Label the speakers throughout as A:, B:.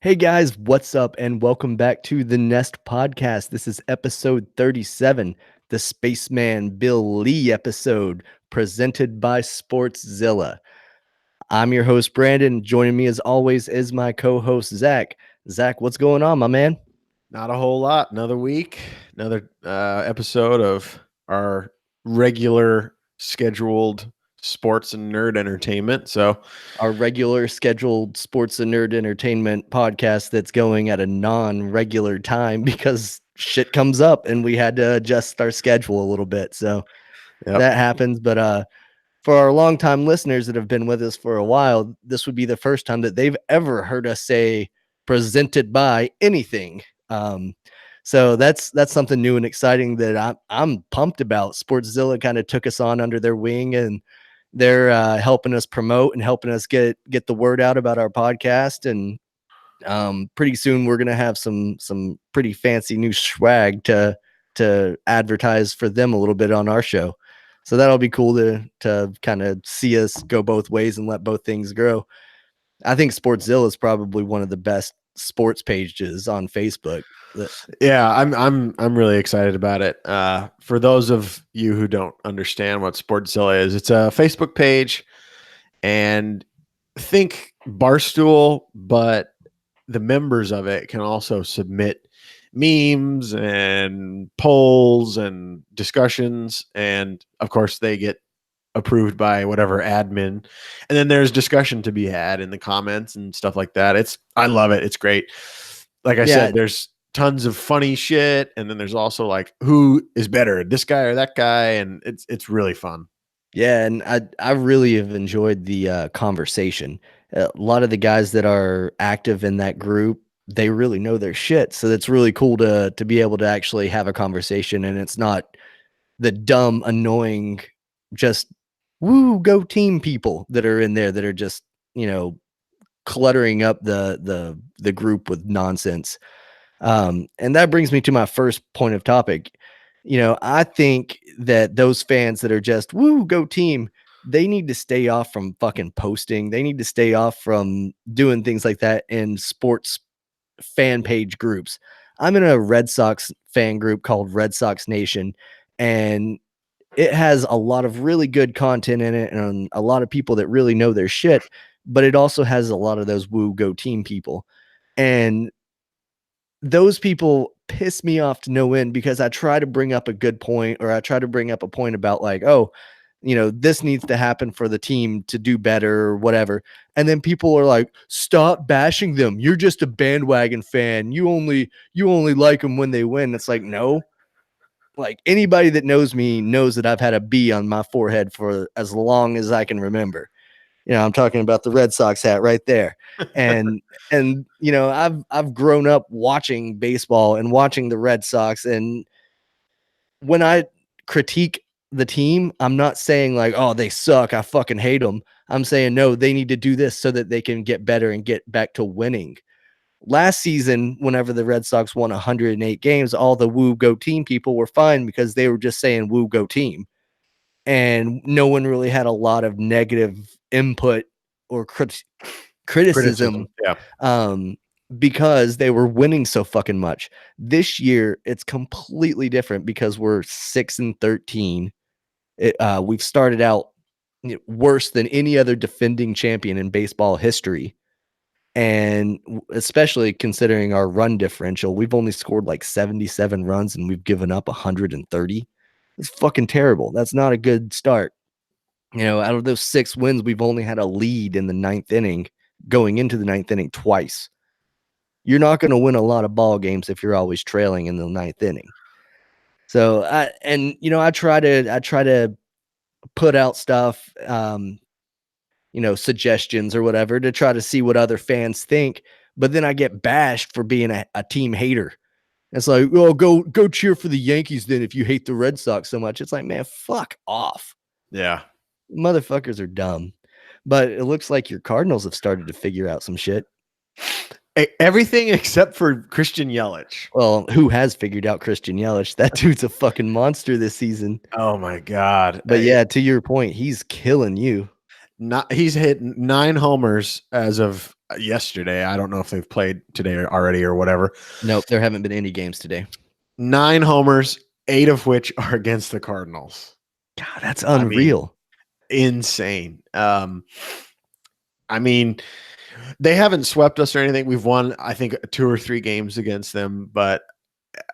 A: Hey guys, what's up? And welcome back to the Nest Podcast. This is episode 37, the Spaceman Bill Lee episode, presented by Sportszilla. I'm your host, Brandon. Joining me as always is my co host, Zach. Zach, what's going on, my man?
B: Not a whole lot. Another week, another episode of our regular scheduled sports and nerd entertainment. So,
A: Our regular scheduled sports and nerd entertainment podcast that's going at a non regular time because shit comes up and we had to adjust our schedule a little bit. So
B: yep.
A: that happens. But for our longtime listeners that have been with us for a while, this would be the first time that they've ever heard us say presented by anything. So that's something new and exciting that I'm pumped about. Sportszilla kind of took us on under their wing, and they're helping us promote and helping us get the word out about our podcast. And pretty soon we're gonna have some pretty fancy new swag to advertise for them a little bit on our show. So that'll be cool to kind of see us go both ways and let both things grow. I think Sportszilla is probably one of the best sports pages on Facebook.
B: Yeah, I'm really excited about it. For those of you who don't understand what Sportszilla is, it's a Facebook page, and think Barstool, but the members of it can also submit memes and polls and discussions, and of course they get approved by whatever admin, and then there's discussion to be had in the comments and stuff like that. I love it. It's great. Like I said, there's tons of funny shit, and then there's also like, who is better, this guy or that guy, and it's really fun.
A: Yeah, and I really have enjoyed the conversation. A lot of the guys that are active in that group, they really know their shit. So it's really cool to be able to actually have a conversation, and it's not the dumb, annoying, just woo go team people that are in there that are just, cluttering up the group with nonsense. And that brings me to my first point of topic. I think that those fans that are just woo go team, they need to stay off from fucking posting. They need to stay off from doing things like that in sports fan page groups. I'm in a Red Sox fan group called Red Sox Nation, and it has a lot of really good content in it and a lot of people that really know their shit, but it also has a lot of those woo go team people. And those people piss me off to no end because I try to bring up a good point, or I try to bring up a point about like, oh, this needs to happen for the team to do better or whatever. And then people are like, stop bashing them. You're just a bandwagon fan. You only like them when they win. It's like, no, like anybody that knows me knows that I've had a B on my forehead for as long as I can remember. I'm talking about the Red Sox hat right there. And I've grown up watching baseball and watching the Red Sox, and when I critique the team, I'm not saying like, oh, they suck, I fucking hate them. I'm saying no, they need to do this so that they can get better and get back to winning. Last season, whenever the Red Sox won 108 games, all the woo go team people were fine because they were just saying woo go team. And no one really had a lot of negative input or criticism.
B: Yeah.
A: Because they were winning so fucking much. This year, it's completely different because we're 6-13. We've started out worse than any other defending champion in baseball history. And especially considering our run differential, we've only scored like 77 runs and we've given up 130. It's fucking terrible. That's not a good start. Out of those 6 wins, we've only had a lead in the 9th inning going into the 9th inning twice. You're not going to win a lot of ball games if you're always trailing in the 9th inning. So I try to put out stuff, suggestions or whatever to try to see what other fans think. But then I get bashed for being a team hater. It's like, oh, go cheer for the Yankees then if you hate the Red Sox so much. It's like, man, fuck off.
B: Yeah.
A: Motherfuckers are dumb. But it looks like your Cardinals have started to figure out some shit.
B: Everything except for Christian Yelich.
A: Well, who has figured out Christian Yelich? That dude's a fucking monster this season.
B: Oh my God.
A: But yeah, to your point, he's killing you.
B: He's hit 9 homers as of yesterday. I don't know if they've played today or already or whatever.
A: Nope, there haven't been any games today.
B: 9 homers, 8 of which are against the Cardinals.
A: God, that's
B: I mean,
A: unreal.
B: insane. I mean, they haven't swept us or anything. We've won, I think, 2 or 3 games against them, but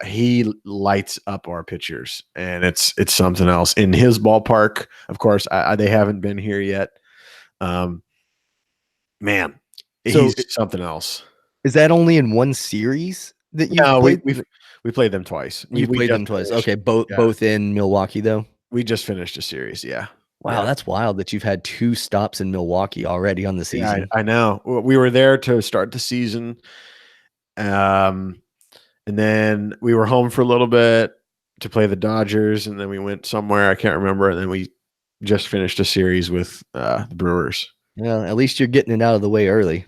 B: he lights up our pitchers, and it's something else in his ballpark. Of course, they haven't been here yet. Man,
A: So
B: he's something else.
A: is that only in one series that you've
B: No,
A: played?
B: we played them twice.
A: You've
B: We
A: played
B: just
A: them twice.
B: finished.
A: Okay, both
B: Yeah,
A: both in Milwaukee though.
B: we just finished a series. Yeah,
A: Wow,
B: yeah,
A: that's wild that you've had 2 stops in Milwaukee already on the
B: yeah.
A: season.
B: I know. We were there to start the season, and then we were home for a little bit to play the Dodgers, and then we went somewhere I can't remember, and then we just finished a series with the Brewers.
A: Well, at least you're getting it out of the way early.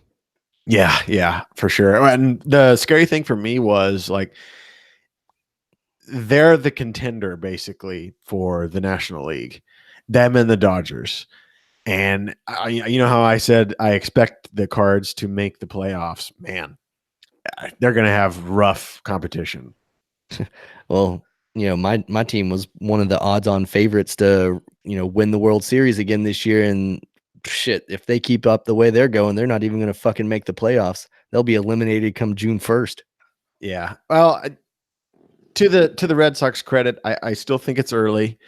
B: Yeah, yeah, for sure. And the scary thing for me was like they're the contender basically for the National League, them and the Dodgers. And you know how I said I expect the Cards to make the playoffs. Man, they're going to have rough competition.
A: Well, my team was one of the odds-on favorites to, win the World Series again this year, and shit, if they keep up the way they're going, they're not even going to fucking make the playoffs. They'll be eliminated come June 1st.
B: Yeah. Well, to the Red Sox credit, I still think it's early.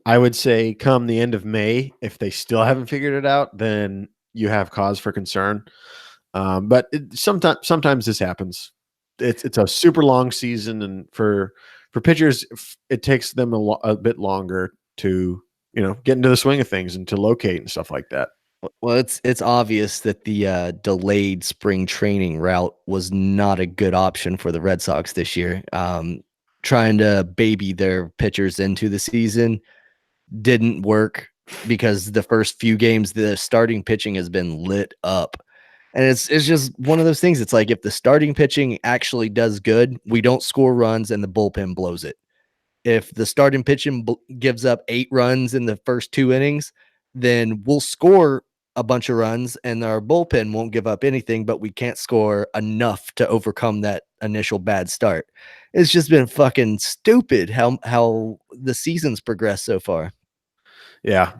B: I would say come the end of May, if they still haven't figured it out, then you have cause for concern. But sometimes this happens. It's a super long season, and for pitchers, it takes them a bit longer to get into the swing of things and to locate and stuff like that.
A: Well, it's obvious that the delayed spring training route was not a good option for the Red Sox this year. Trying to baby their pitchers into the season didn't work because the first few games the starting pitching has been lit up. And it's just one of those things. It's like if the starting pitching actually does good, we don't score runs and the bullpen blows it. If the starting pitching gives up 8 runs in the first 2 innings, then we'll score a bunch of runs and our bullpen won't give up anything, but we can't score enough to overcome that initial bad start. It's just been fucking stupid how the season's progressed so far.
B: Yeah.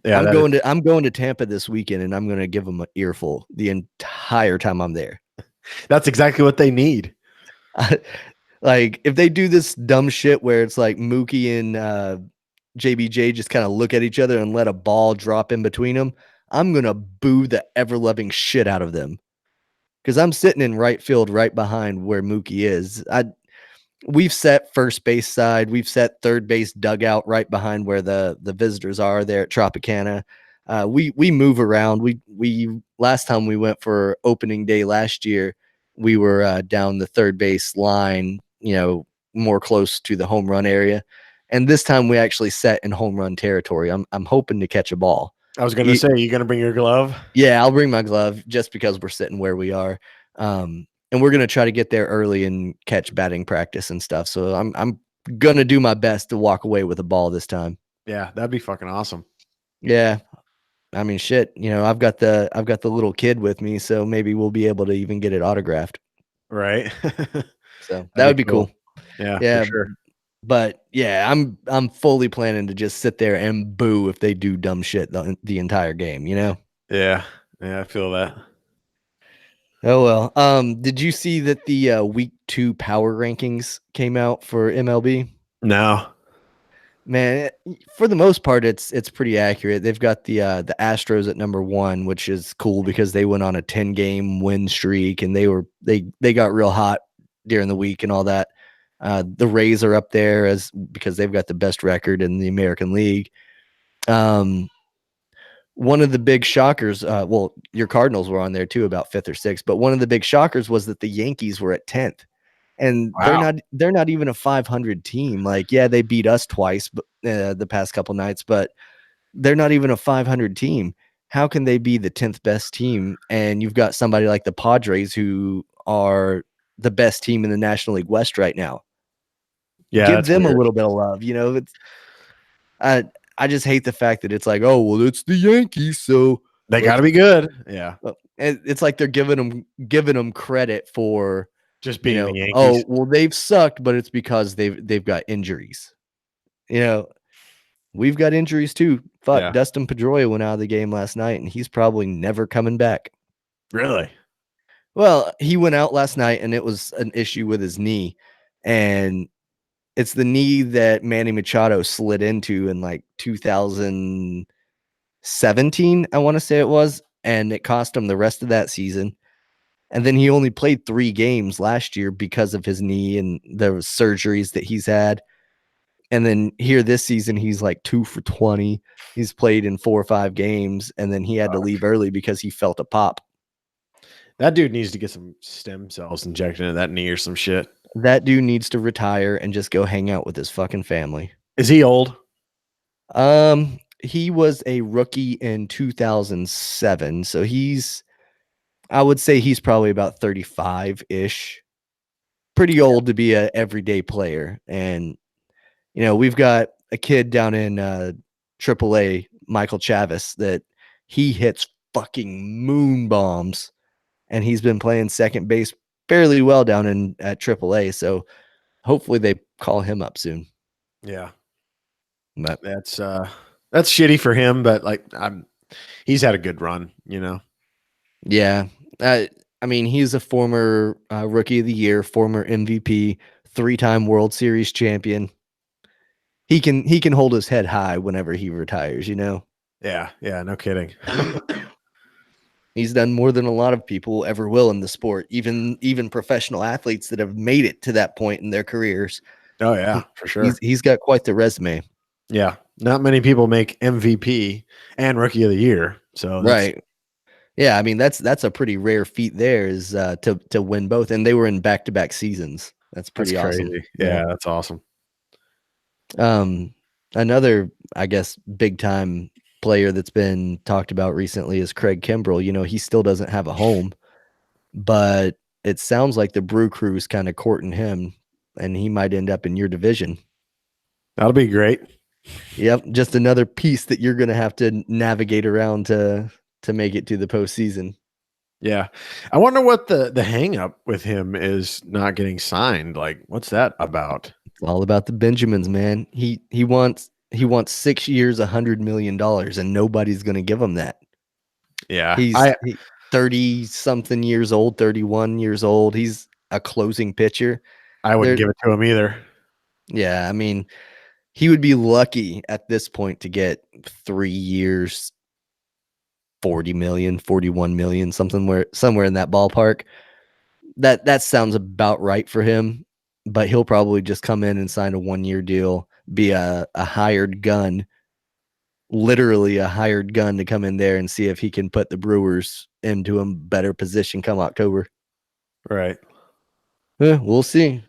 B: Yeah.
A: I'm going to Tampa this weekend, and I'm going to give them an earful the entire time I'm there.
B: That's exactly what they need.
A: Like if they do this dumb shit where it's like Mookie and JBJ just kind of look at each other and let a ball drop in between them, I'm going to boo the ever-loving shit out of them. Because I'm sitting in right field right behind where Mookie is. We've set first base side. We've set third base dugout right behind where the visitors are there at Tropicana. We move around. We last time we went for opening day last year, we were down the third base line, more close to the home run area. And this time we actually set in home run territory. I'm hoping to catch a ball.
B: I was going to say, you going to bring your glove?
A: Yeah, I'll bring my glove just because we're sitting where we are. And we're going to try to get there early and catch batting practice and stuff. So I'm going to do my best to walk away with a ball this time.
B: Yeah, that'd be fucking awesome.
A: Yeah. I mean, shit, I've got the little kid with me, so maybe we'll be able to even get it autographed.
B: Right.
A: So that would be cool.
B: Yeah,
A: Yeah.
B: for sure.
A: But yeah, I'm fully planning to just sit there and boo if they do dumb shit the entire game,
B: Yeah. Yeah, I feel that.
A: Oh well. Did you see that the week 2 power rankings came out for MLB?
B: No.
A: Man, for the most part, it's pretty accurate. They've got the Astros at number 1, which is cool because they went on a 10-game win streak and they got real hot during the week and all that. The Rays are up there because they've got the best record in the American League. One of the big shockers, well, your Cardinals were on there too, about 5th or 6th, but one of the big shockers was that the Yankees were at 10th. And
B: Wow.
A: they're not even a 500 team. Like, yeah, they beat us twice the past couple nights, but they're not even a 500 team. How can they be the 10th best team? And you've got somebody like the Padres who are the best team in the National League West right now.
B: Yeah,
A: Give
B: that's
A: them
B: weird.
A: a little bit of love. It's I just hate the fact that it's like, oh well, it's the Yankees, so
B: They got to be good. Yeah.
A: And it's like they're giving him credit for,
B: Just being the
A: oh,
B: Yankees.
A: well, they've sucked, but it's because they've got injuries. We've got injuries too. Fuck,
B: Yeah.
A: Dustin Pedroia went out of the game last night, and he's probably never coming back.
B: Really?
A: Well, he went out last night, and it was an issue with his knee, and it's the knee that Manny Machado slid into in like 2017, I want to say it was, and it cost him the rest of that season. And then he only played 3 games last year because of his knee and the surgeries that he's had. And then here this season, he's like 2 for 20. He's played in 4 or 5 games, and then he had to leave early because he felt a pop.
B: That dude needs to get some stem cells injected into that knee or some shit.
A: That dude needs to retire and just go hang out with his fucking family.
B: Is he old?
A: He was a rookie in 2007, so I would say he's probably about 35-ish. Pretty old to be a everyday player. And we've got a kid down in AAA, Michael Chavis, that he hits fucking moon bombs, and he's been playing second base fairly well down at AAA. So hopefully they call him up soon.
B: Yeah.
A: But
B: That's shitty for him, but like he's had a good run,
A: yeah, I mean, he's a former Rookie of the Year, former MVP, 3-time World Series champion. He can hold his head high whenever he retires.
B: Yeah, no kidding.
A: He's done more than a lot of people ever will in the sport, even professional athletes that have made it to that point in their careers.
B: Oh yeah, for sure.
A: He's got quite the resume.
B: Yeah, not many people make MVP and Rookie of the Year. So
A: right. Yeah, I mean that's a pretty rare feat there is to win both, and they were in back-to-back seasons. That's pretty awesome.
B: Crazy. Yeah, that's awesome.
A: Another, I guess, big time player that's been talked about recently is Craig Kimbrell. He still doesn't have a home, but it sounds like the Brew Crew is kind of courting him, and he might end up in your division.
B: That'll be great.
A: Yep, just another piece that you're going to have to navigate around to make it to the postseason.
B: Yeah, I wonder what the hang up with him is not getting signed. Like, what's that about?
A: It's all about the Benjamins, man. He wants 6 years, $100 million, and nobody's going to give him that.
B: Yeah,
A: he's 30 something years old, 31 years old. He's a closing pitcher.
B: I wouldn't give it to him either.
A: Yeah, I mean, he would be lucky at this point to get 3 years, 40 million, 41 million, somewhere in that ballpark. That sounds about right for him, but he'll probably just come in and sign a 1-year deal, be a hired gun, literally a hired gun to come in there and see if he can put the Brewers into a better position come October.
B: Right.
A: We'll see.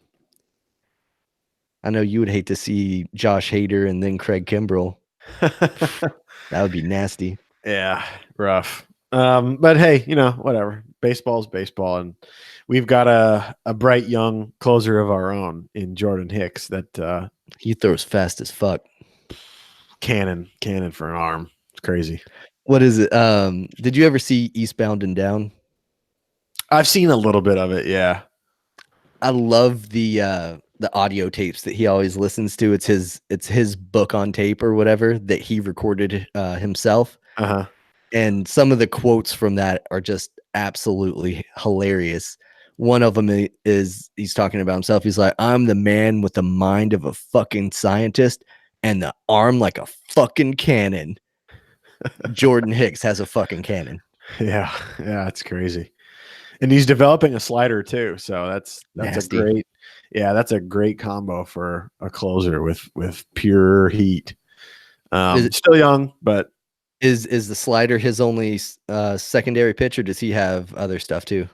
A: I know you would hate to see Josh Hader and then Craig Kimbrell. That would be nasty.
B: Yeah, rough. But hey, whatever. Baseball's baseball, and we've got a bright young closer of our own in Jordan Hicks that
A: he throws fast as fuck.
B: Cannon for an arm. It's crazy.
A: What is it? Did you ever see Eastbound and Down?
B: I've seen a little bit of it, yeah.
A: I love the audio tapes that he always listens to. It's his book on tape or whatever that he recorded himself.
B: Uh-huh.
A: And some of the quotes from that are just absolutely hilarious. One of them is he's talking about himself. He's like, I'm the man with the mind of a fucking scientist and the arm like a fucking cannon. Jordan Hicks has a fucking cannon.
B: Yeah, it's crazy. And he's developing a slider too. So that's nasty. That's a great combo for a closer with pure heat. Still young, but
A: is the slider his only secondary pitch, or does he have other stuff too?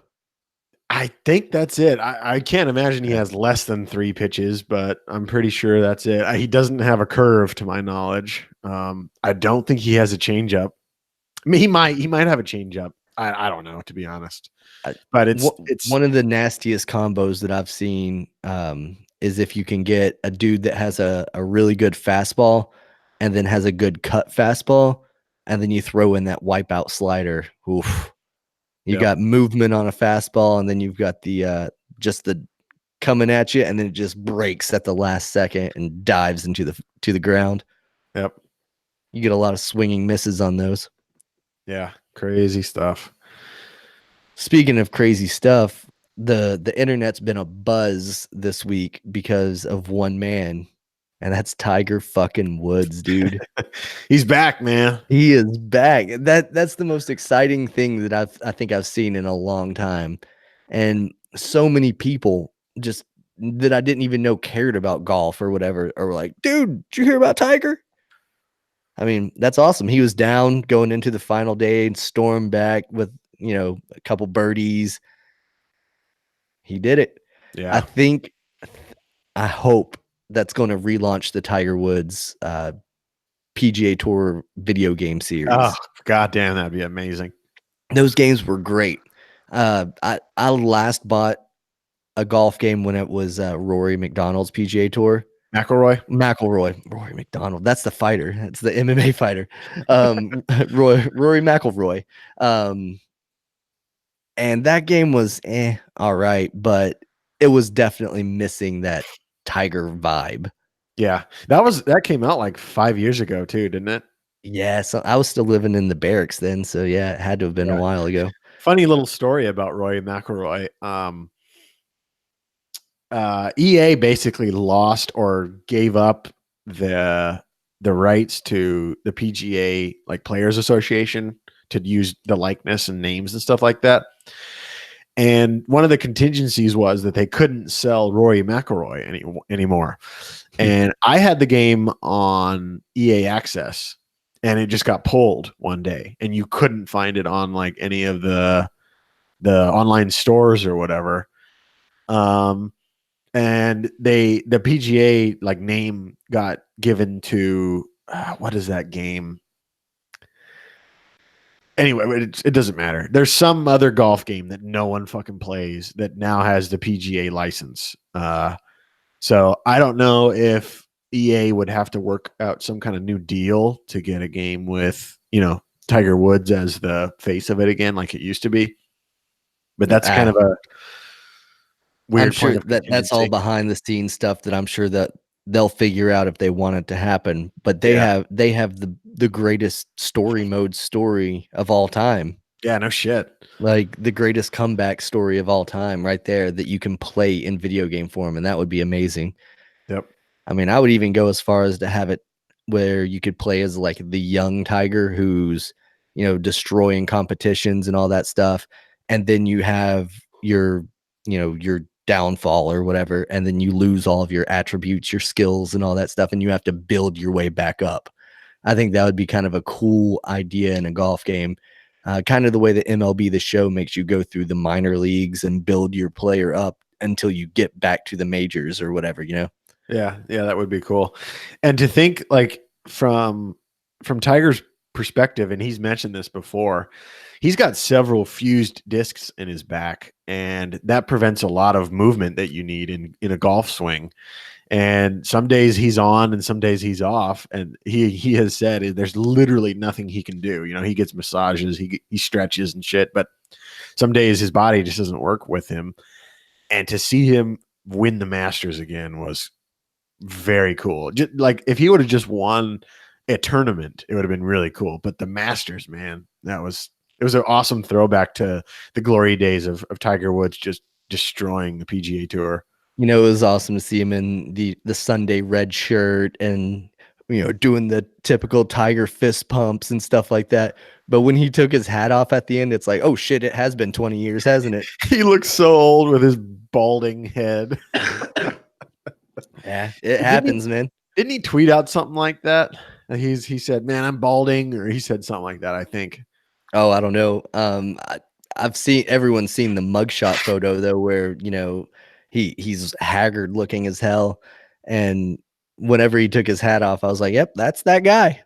B: I think that's it. I can't imagine he has less than 3 pitches, but I'm pretty sure that's it. He doesn't have a curve to my knowledge. I don't think he has a changeup. I mean, he might have a changeup. I don't know, to be honest. But it's
A: one of the nastiest combos that I've seen is if you can get a dude that has a really good fastball and then has a good cut fastball, and then you throw in that wipeout slider. Oof. You
B: Yep.
A: got movement on a fastball, and then you've got the just the coming at you, and then it just breaks at the last second and dives into the ground.
B: Yep.
A: You get a lot of swinging misses on those.
B: Yeah. Crazy stuff.
A: Speaking of crazy stuff, the internet's been a buzz this week because of one man, and that's Tiger fucking Woods, dude.
B: He's back, man.
A: He is back. That's the most exciting thing that I think I've seen in a long time. And so many people just that I didn't even know cared about golf or whatever are like, dude, did you hear about Tiger? I mean, that's awesome. He was down going into the final day and stormed back with, a couple birdies. He did it. I
B: Yeah.
A: think, I hope that's going to relaunch the Tiger Woods PGA Tour video game series.
B: Oh, goddamn, that'd be amazing.
A: Those games were great. I last bought a golf game when it was Rory McDonald's PGA Tour. Rory McDonald. That's the fighter. That's the MMA fighter. Rory McIlroy. And that game was all right, but it was definitely missing that Tiger vibe.
B: Yeah, that came out like 5 years ago too, didn't it?
A: Yeah, so I was still living in the barracks then, so yeah, it had to have been a while ago.
B: Funny little story about Rory McIlroy. EA basically lost or gave up the rights to the PGA like Players Association to use the likeness and names and stuff like that. And one of the contingencies was that they couldn't sell Rory McIlroy anymore. And I had the game on EA Access, and it just got pulled one day, and you couldn't find it on like any of the online stores or whatever. And the PGA like name got given to what is that game? Anyway, it doesn't matter. There's some other golf game that no one fucking plays that now has the PGA license. So I don't know if EA would have to work out some kind of new deal to get a game with, Tiger Woods as the face of it again, like it used to be. But that's kind of a weird.
A: I'm sure that's all behind the scenes stuff that I'm sure that they'll figure out if they want it to happen. But they have the greatest story mode story of all time.
B: Yeah, no shit.
A: Like the greatest comeback story of all time right there that you can play in video game form, and that would be amazing.
B: Yep.
A: I mean, I would even go as far as to have it where you could play as like the young Tiger who's, destroying competitions and all that stuff. And then you have your downfall or whatever, and then you lose all of your attributes, your skills and all that stuff, and you have to build your way back up. I think that would be kind of a cool idea in a golf game. Kind of the way that MLB The Show makes you go through the minor leagues and build your player up until you get back to the majors or whatever,
B: Yeah, that would be cool. And to think like from Tiger's perspective, and he's mentioned this before, he's got several fused discs in his back, and that prevents a lot of movement that you need in a golf swing. And some days he's on and some days he's off. And he has said there's literally nothing he can do. He gets massages, he stretches and shit, but some days his body just doesn't work with him. And to see him win the Masters again was very cool. Just, like if he would have just won a tournament, it would have been really cool. But the Masters, man, it was an awesome throwback to the glory days of Tiger Woods just destroying the PGA Tour.
A: It was awesome to see him in the Sunday red shirt and doing the typical Tiger fist pumps and stuff like that. But when he took his hat off at the end, it's like, oh shit, it has been 20 years, hasn't it?
B: He looks so old with his balding head.
A: Yeah, it happens, man.
B: Didn't he tweet out something like that? He said, "Man, I'm balding," or he said something like that, I think.
A: Oh, I don't know. I've seen everyone's seen the mugshot photo though, where he's haggard looking as hell, and whenever he took his hat off, I was like, "Yep, that's that guy."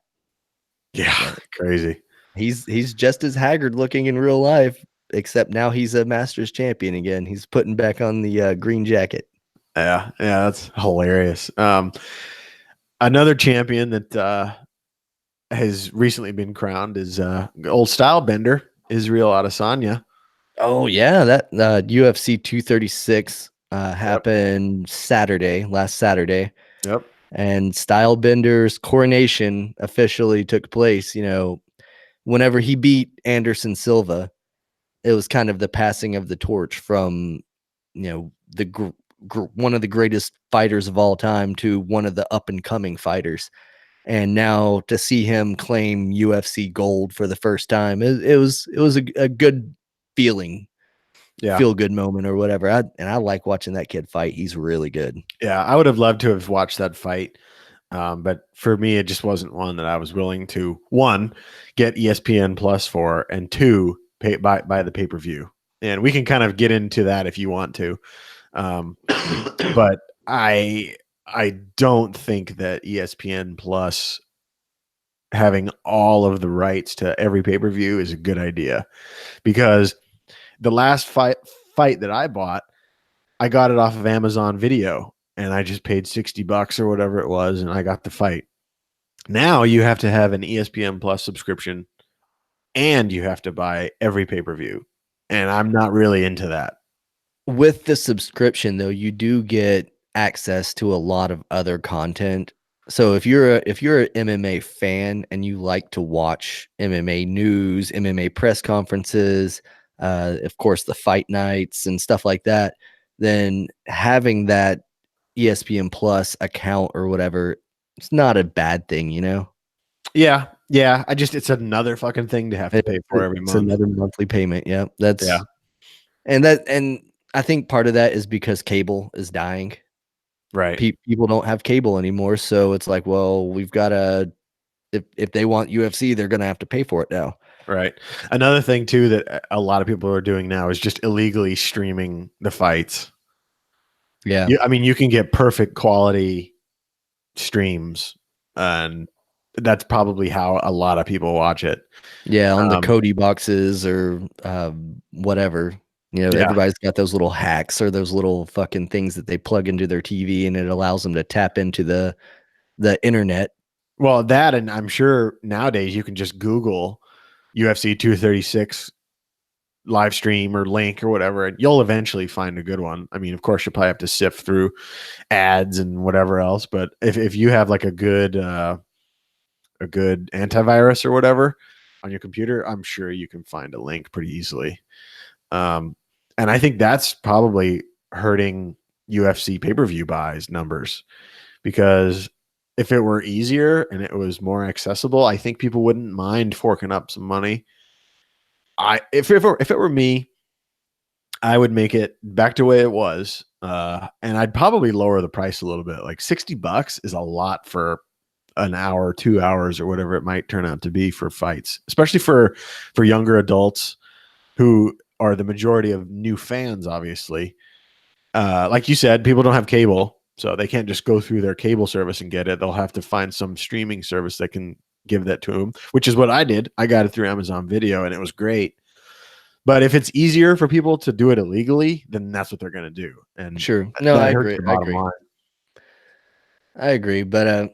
B: Yeah, crazy.
A: He's just as haggard looking in real life, except now he's a Masters champion again. He's putting back on the green jacket.
B: Yeah, that's hilarious. Another champion that has recently been crowned is old style bender Israel Adesanya.
A: Oh yeah, that UFC 236
B: Yep.
A: happened last Saturday,
B: Yep.
A: and Stylebender's coronation officially took place. Whenever he beat Anderson Silva, it was kind of the passing of the torch from one of the greatest fighters of all time to one of the up and coming fighters. And now to see him claim UFC gold for the first time, it was a good feeling,
B: Yeah.
A: feel good moment or whatever. I like watching that kid fight. He's really good.
B: Yeah. I would have loved to have watched that fight. But for me, it just wasn't one that I was willing to, one, get ESPN Plus for, and two, buy the pay per view. And we can kind of get into that if you want to. But I don't think that ESPN Plus having all of the rights to every pay per view is a good idea, because the last fight that I bought, I got it off of Amazon Video, and I just paid $60 or whatever it was, and I got the fight. Now you have to have an ESPN Plus subscription, and you have to buy every pay per view, and I'm not really into that.
A: With the subscription though, you do get access to a lot of other content. So if you're an MMA fan and you like to watch MMA news, MMA press conferences, of course the fight nights and stuff like that, then having that ESPN Plus account or whatever, it's not a bad thing.
B: Yeah, yeah. It's another fucking thing to have to
A: It,
B: pay for every
A: it's
B: month.
A: another monthly payment. Yeah,
B: Yeah,
A: and I think part of that is because cable is dying.
B: right.
A: People don't have cable anymore, so it's like, well, we've got to if they want UFC, they're going to have to pay for it now.
B: Right. Another thing too that a lot of people are doing now is just illegally streaming the fights.
A: Yeah.
B: I mean, you can get perfect quality streams, and that's probably how a lot of people watch it.
A: Yeah, on the
B: Um,
A: Cody boxes or whatever.
B: yeah.
A: Everybody's got those little hacks or those little fucking things that they plug into their TV and it allows them to tap into the internet.
B: Well, that, and I'm sure nowadays you can just Google UFC 236 live stream or link or whatever, and you'll eventually find a good one. I mean, of course, you'll probably have to sift through ads and whatever else, but if you have like a good antivirus or whatever on your computer, I'm sure you can find a link pretty easily. Um, and I think that's probably hurting UFC pay-per-view buys numbers, because if it were easier and it was more accessible, I think people wouldn't mind forking up some money. If it were me, I would make it back to the way it was, and I'd probably lower the price a little bit. Like $60 is a lot for an hour, 2 hours, or whatever it might turn out to be for fights, especially for younger adults who are the majority of new fans. Obviously, like you said, people don't have cable, so they can't just go through their cable service and get it. They'll have to find some streaming service that can give that to them, which is what I did. I got it through Amazon Video, and it was great. But if it's easier for people to do it illegally, then that's what they're going to do, and
A: Sure. No,
B: that
A: I
B: hurts
A: agree.
B: your
A: I
B: bottom
A: agree.
B: line.
A: I agree, but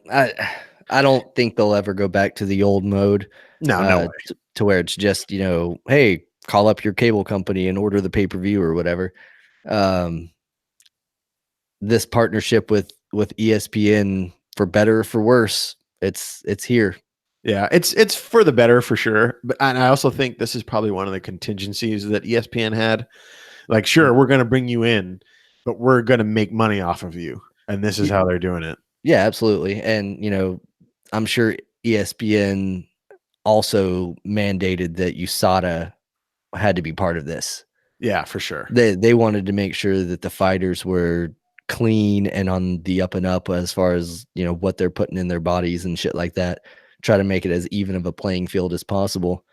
A: I don't think they'll ever go back to the old mode,
B: No, no way.
A: to where it's just, hey, call up your cable company and order the pay-per-view or whatever. Um, this partnership with ESPN, for better or for worse, it's here.
B: Yeah, it's for the better for sure. But and I also think this is probably one of the contingencies that ESPN had. Like, sure, we're going to bring you in, but we're going to make money off of you, and this is
A: Y-
B: how they're doing it.
A: Yeah, absolutely. And I'm sure ESPN also mandated that USADA had to be part of this.
B: Yeah, for sure.
A: They wanted to make sure that the fighters were clean and on the up and up as far as what they're putting in their bodies and shit like that. Try to make it as even of a playing field as possible.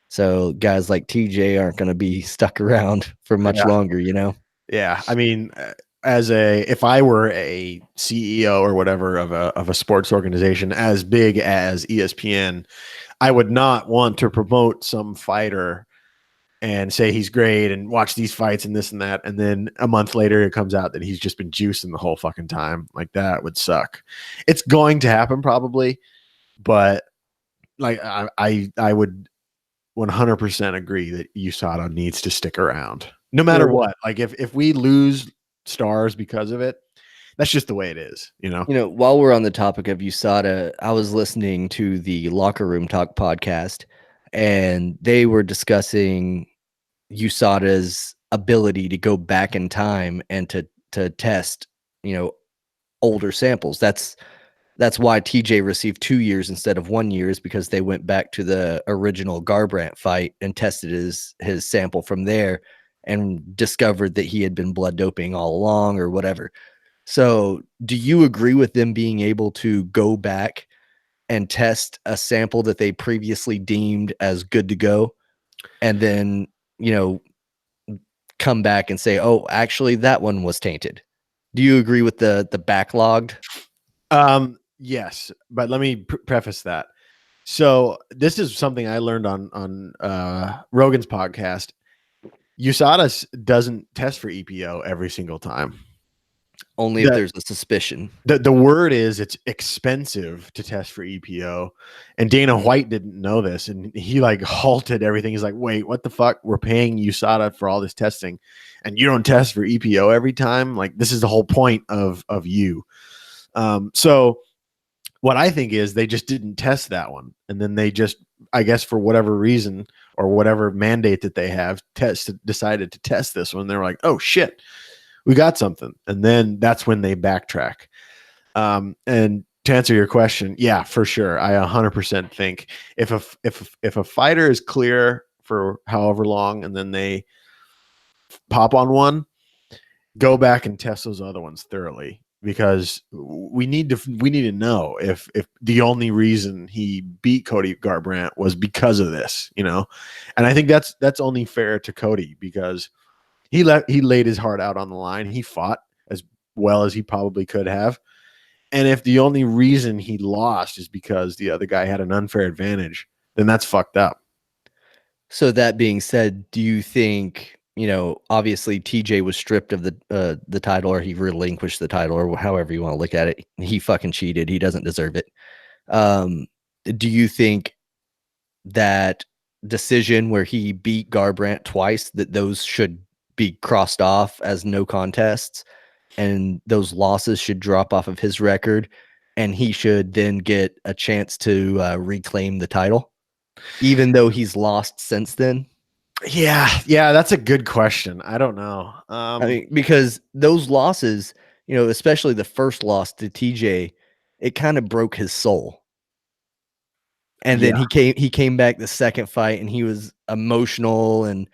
A: So guys like TJ aren't going to be stuck around for much
B: Yeah.
A: longer.
B: Yeah, I mean, if I were a CEO or whatever of a sports organization as big as ESPN, I would not want to promote some fighter and say he's great and watch these fights and this and that, and then a month later it comes out that he's just been juicing the whole fucking time. Like, that would suck. It's going to happen probably, but like I would 100% agree that USADA needs to stick around no matter
A: Well,
B: what. Like if we lose stars because of it, that's just the way it is, you know?
A: while we're on the topic of USADA, I was listening to the Locker Room Talk podcast, and they were discussing USADA's ability to go back in time and to test, you know, older samples. That's why TJ received 2 years instead of 1 year, is because they went back to the original Garbrandt fight and tested his sample from there and discovered that he had been blood doping all along or whatever. So, do you agree with them being able to go back and test a sample that they previously deemed as good to go and then, you know, come back and say, "Oh, actually that one was tainted." Do you agree with the backlogged?
B: Yes, but let me preface that. So this is something I learned on Rogan's podcast. USADA doesn't test for EPO every single time.
A: Only if there's a suspicion.
B: The word is it's expensive to test for EPO, and Dana White didn't know this, and he like halted everything. He's like, "Wait, what the fuck? We're paying USADA for all this testing, and you don't test for EPO every time? Like this is the whole point of you." So what I think is they just didn't test that one, and then they just, I guess, for whatever reason or whatever mandate that they have, decided to test this one. They're like, "Oh shit, we got something," and then that's when they backtrack. And to answer your question, yeah, for sure, I 100% think if a fighter is clear for however long, and then they pop on one, go back and test those other ones thoroughly, because we need to know if the only reason he beat Cody Garbrandt was because of this, you know. And I think that's only fair to Cody, because he laid his heart out on the line. He fought as well as he probably could have. And if the only reason he lost is because the other guy had an unfair advantage, then that's fucked up.
A: So that being said, do you think, obviously TJ was stripped of the title, or he relinquished the title, or however you want to look at it. He fucking cheated. He doesn't deserve it. Do you think that decision where he beat Garbrandt twice, that those should be crossed off as no contests, and those losses should drop off of his record, and he should then get a chance to reclaim the title, even though he's lost since then?
B: Yeah, that's a good question. I don't know.
A: I mean, because those losses, especially the first loss to TJ, it kind of broke his soul. And then he came back the second fight, and he was emotional and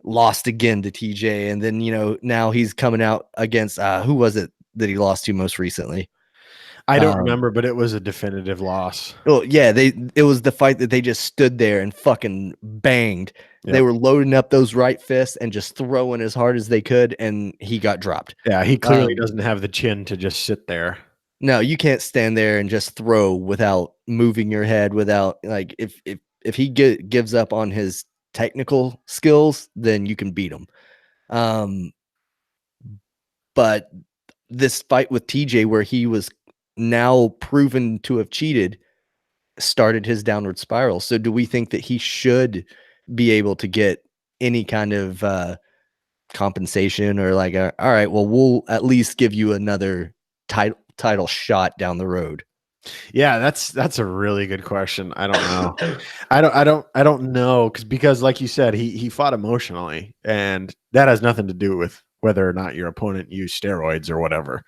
A: lost again to TJ. And then, now he's coming out against who was it that he lost to most recently?
B: I don't remember, but it was a definitive loss.
A: Well, yeah, it was the fight that they just stood there and fucking banged. Yep. They were loading up those right fists and just throwing as hard as they could, and he got dropped.
B: Yeah, he clearly doesn't have the chin to just sit there.
A: No, you can't stand there and just throw without moving your head, without, like, if he gives up on his technical skills, then you can beat him. But this fight with TJ, where he was now proven to have cheated, started his downward spiral. So do we think that he should be able to get any kind of compensation, or like, all right, well, we'll at least give you another title shot down the road?
B: Yeah, that's a really good question. I don't know. I don't know, because like you said, he fought emotionally, and that has nothing to do with whether or not your opponent used steroids or whatever.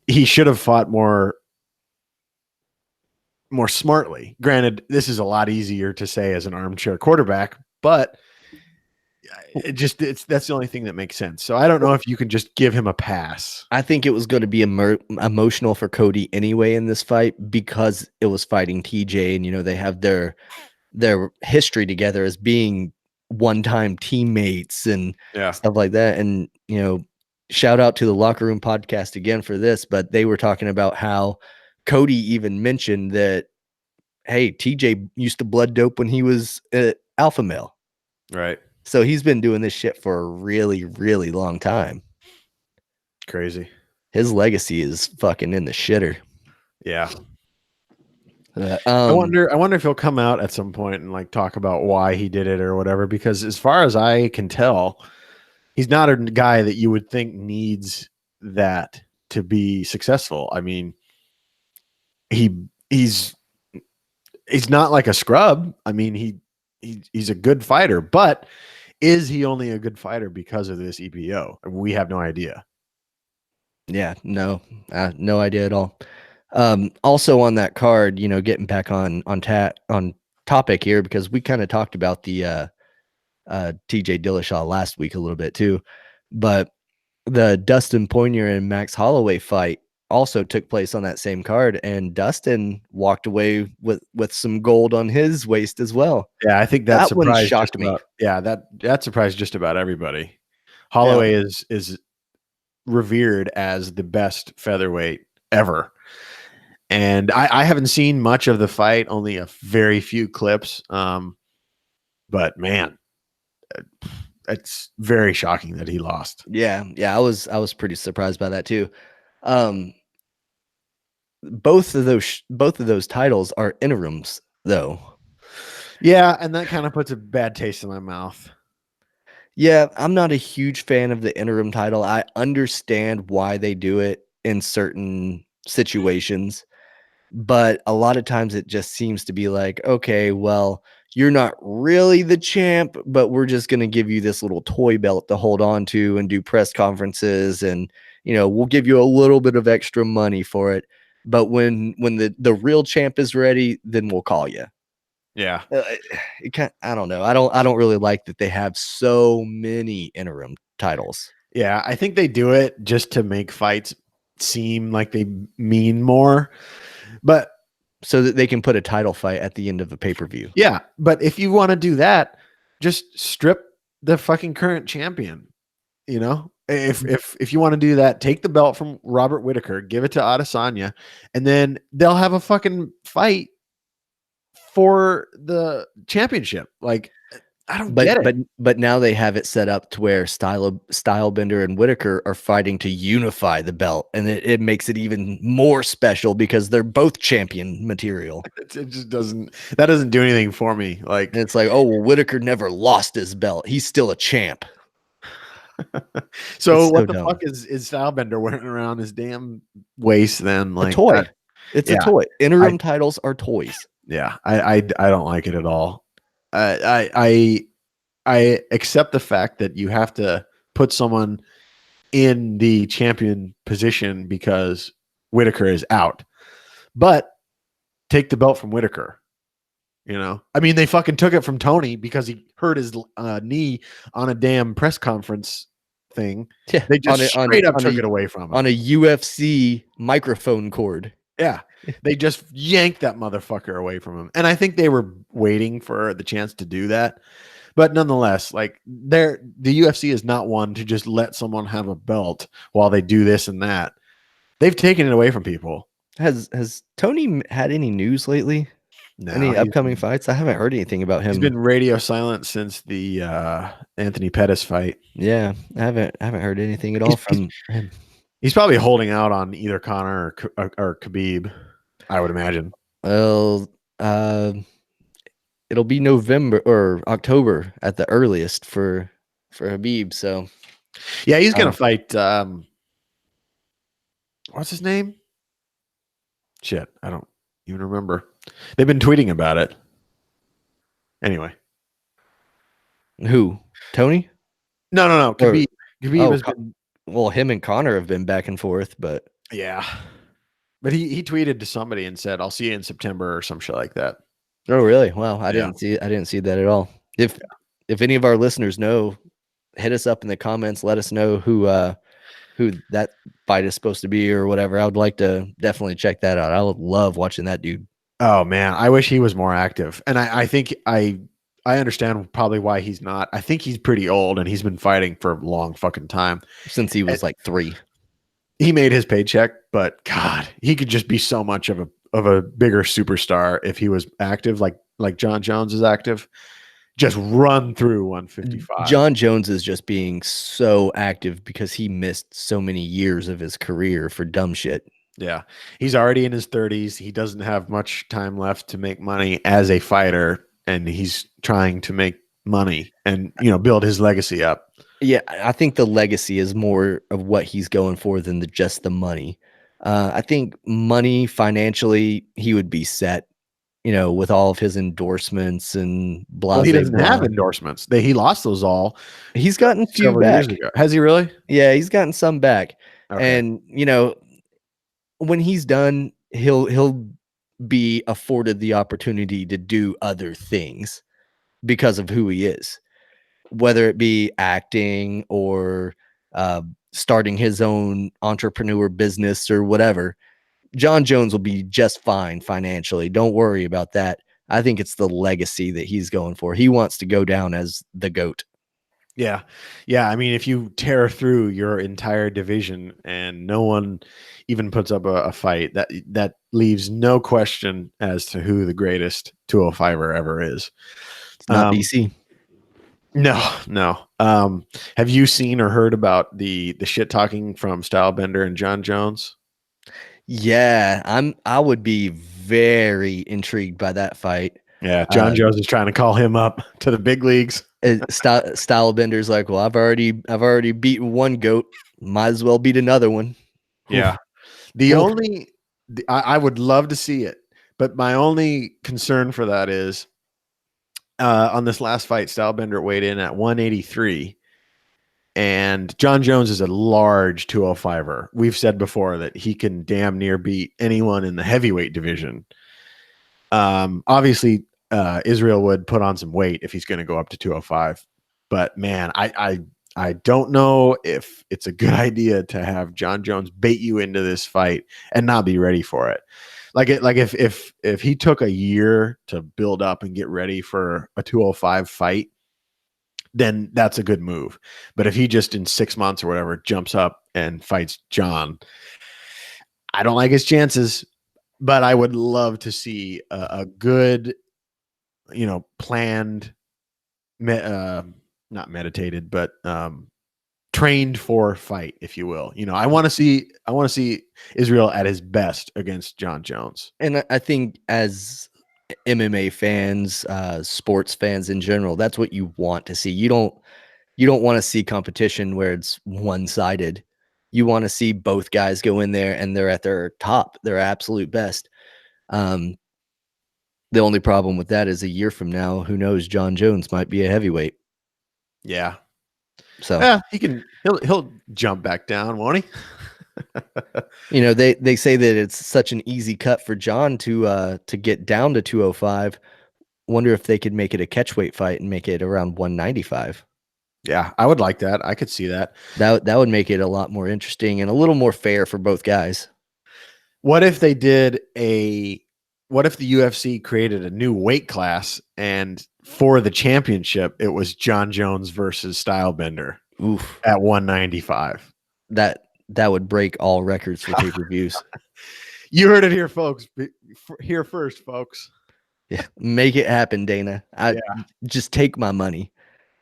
B: He should have fought more smartly. Granted, this is a lot easier to say as an armchair quarterback, but that's the only thing that makes sense. So I don't know if you can just give him a pass.
A: I think it was going to be emotional for Cody anyway in this fight, because it was fighting TJ, and they have their history together as being one-time teammates and stuff like that. And shout out to the Locker Room podcast again for this, but they were talking about how Cody even mentioned that, hey, TJ used to blood dope when he was alpha male.
B: Right.
A: So he's been doing this shit for a really, really long time.
B: Crazy.
A: His legacy is fucking in the shitter.
B: Yeah.
A: Uh,
B: I
A: um,
B: wonder if he'll come out at some point and like talk about why he did it or whatever. Because as far as I can tell, he's not a guy that you would think needs that to be successful. I mean, he's he's not like a scrub. I mean, he's a good fighter, but is he only a good fighter because of this EPO? We have no idea.
A: yeah, no, no idea at all. Also on that card, getting back on topic here because we kind of talked about the TJ Dillashaw last week a little bit too, but the Dustin Poirier and Max Holloway fight also took place on that same card, and Dustin walked away with some gold on his waist as well.
B: Yeah, I think that
A: That one
B: surprised just
A: shocked me.
B: about. Yeah, that surprised just about everybody.
A: Yeah,
B: Holloway is revered as the best featherweight ever. And I haven't seen much of the fight, only a very few clips. But man, it's very shocking that he lost.
A: yeah, I was pretty surprised by that too. Um, both of those titles are interims though.
B: Yeah, and that kind of puts a bad taste in my mouth.
A: Yeah, I'm not a huge fan of the interim title. I understand why they do it in certain situations, but a lot of times it just seems to be like, okay, well, you're not really the champ, but we're just going to give you this little toy belt to hold on to and do press conferences, and we'll give you a little bit of extra money for it. But when the real champ is ready, then we'll call you.
B: Yeah.
A: I don't know. I don't really like that they have so many interim titles.
B: Yeah, I think they do it just to make fights seem like they mean more. But
A: So that they can put a title fight at the end of a pay-per-view.
B: yeah, but if you want to do that, just strip the fucking current champion. You know, if you want to do that, take the belt from Robert Whitaker, give it to Adesanya, and then they'll have a fucking fight for the championship. Like, I don't get it.
A: But now they have it set up to where Stylebender and Whitaker are fighting to unify the belt, and it makes it even more special because they're both champion material.
B: It just doesn't. That doesn't do anything for me. Like,
A: And it's like, oh well, Whitaker never lost his belt. He's still a champ.
B: so
A: It's
B: what
A: so
B: the
A: dumb.
B: fuck is Stylebender wearing around his damn waist? Then,
A: A
B: like,
A: toy. It's a
B: yeah,
A: toy. Interim titles are toys.
B: yeah, I don't like it at all. I accept the fact that you have to put someone in the champion position because Whitaker is out, but take the belt from Whitaker. I mean, they fucking took it from Tony because he hurt his knee on a damn press conference thing.
A: Yeah,
B: They just straight up took it away from him
A: on a UFC microphone cord.
B: Yeah. They just yanked that motherfucker away from him. And I think they were waiting for the chance to do that. But nonetheless, like the UFC is not one to just let someone have a belt while they do this and that. They've taken it away from people.
A: Has Tony had any news lately?
B: No,
A: Any upcoming fights? I haven't heard anything about him.
B: He's been radio silent since the Anthony Pettis fight.
A: Yeah, I haven't heard anything at all from him.
B: He's probably holding out on either Connor or Khabib, I would imagine.
A: Well, it'll be November or October at the earliest for Habib. So
B: yeah, he's gonna fight. What's his name? Shit, I don't even remember. They've been tweeting about it. Anyway,
A: who? Tony?
B: No. Khabib has
A: been. Well, him and Connor have been back and forth, but
B: yeah. But he tweeted to somebody and said, "I'll see you in September" or some shit like that.
A: Oh, really? Wow, I didn't see that at all. If any of our listeners know, hit us up in the comments. Let us know who that fight is supposed to be or whatever. I would like to definitely check that out. I would love watching that dude.
B: Oh man, I wish he was more active. And I think I understand probably why he's not. I think he's pretty old and he's been fighting for a long fucking time.
A: Since he was like 3.
B: He made his paycheck, but God, he could just be so much of a bigger superstar if he was active, like John Jones is active. Just run through 155.
A: John Jones is just being so active because he missed so many years of his career for dumb shit.
B: Yeah. He's already in his 30s. He doesn't have much time left to make money as a fighter, and he's trying to make money and, build his legacy up.
A: Yeah, I think the legacy is more of what he's going for than just the money. I think money financially, he would be set, with all of his endorsements and
B: Well,
A: blah,
B: he
A: blah,
B: doesn't have
A: blah.
B: endorsements. He lost those all
A: He's gotten few
B: several years
A: back.
B: ago. Has he really?
A: Yeah, he's gotten some back.
B: Okay.
A: And, when he's done, he'll be afforded the opportunity to do other things because of who he is, whether it be acting or starting his own entrepreneur business or whatever. John Jones will be just fine financially. Don't worry about that. I think it's the legacy that he's going for. He wants to go down as the GOAT.
B: Yeah. Yeah. I mean, if you tear through your entire division and no one even puts up a fight, that leaves no question as to who the greatest 205er ever is.
A: It's not DC.
B: No, no. Have you seen or heard about the shit talking from Stylebender and John Jones?
A: Yeah, I would be very intrigued by that fight.
B: Yeah, John Jones is trying to call him up to the big leagues.
A: Stylebender's like, well, I've already beaten one GOAT. Might as well beat another one.
B: Yeah. I would love to see it, but my only concern for that is on this last fight, Stylebender weighed in at 183. And John Jones is a large 205er. We've said before that he can damn near beat anyone in the heavyweight division. Obviously, Israel would put on some weight if he's going to go up to 205. But man, I don't know if it's a good idea to have John Jones bait you into this fight and not be ready for it. Like if he took a year to build up and get ready for a 205 fight, then that's a good move. But if he just in 6 months or whatever jumps up and fights John, I don't like his chances. But I would love to see a good, planned, not meditated, but trained for fight, if you will. I want to see Israel at his best against John Jones.
A: And I think as MMA fans, sports fans in general, that's what you want to see. You don't want to see competition where it's one-sided. You want to see both guys go in there and they're at their top, their absolute best. The only problem with that is a year from now, who knows, John Jones might be a heavyweight.
B: Yeah.
A: So
B: yeah, he'll jump back down, won't he?
A: they say that it's such an easy cut for John to get down to 205. Wonder if they could make it a catchweight fight and make it around 195.
B: Yeah, I would like that. I could see that.
A: That would make it a lot more interesting and a little more fair for both guys.
B: What if they what if the UFC created a new weight class and for the championship, it was John Jones versus Stylebender at 195?
A: That would break all records for pay-per-views.
B: You heard it here, folks. Here first, folks.
A: Yeah, make it happen, Dana. Just take my money.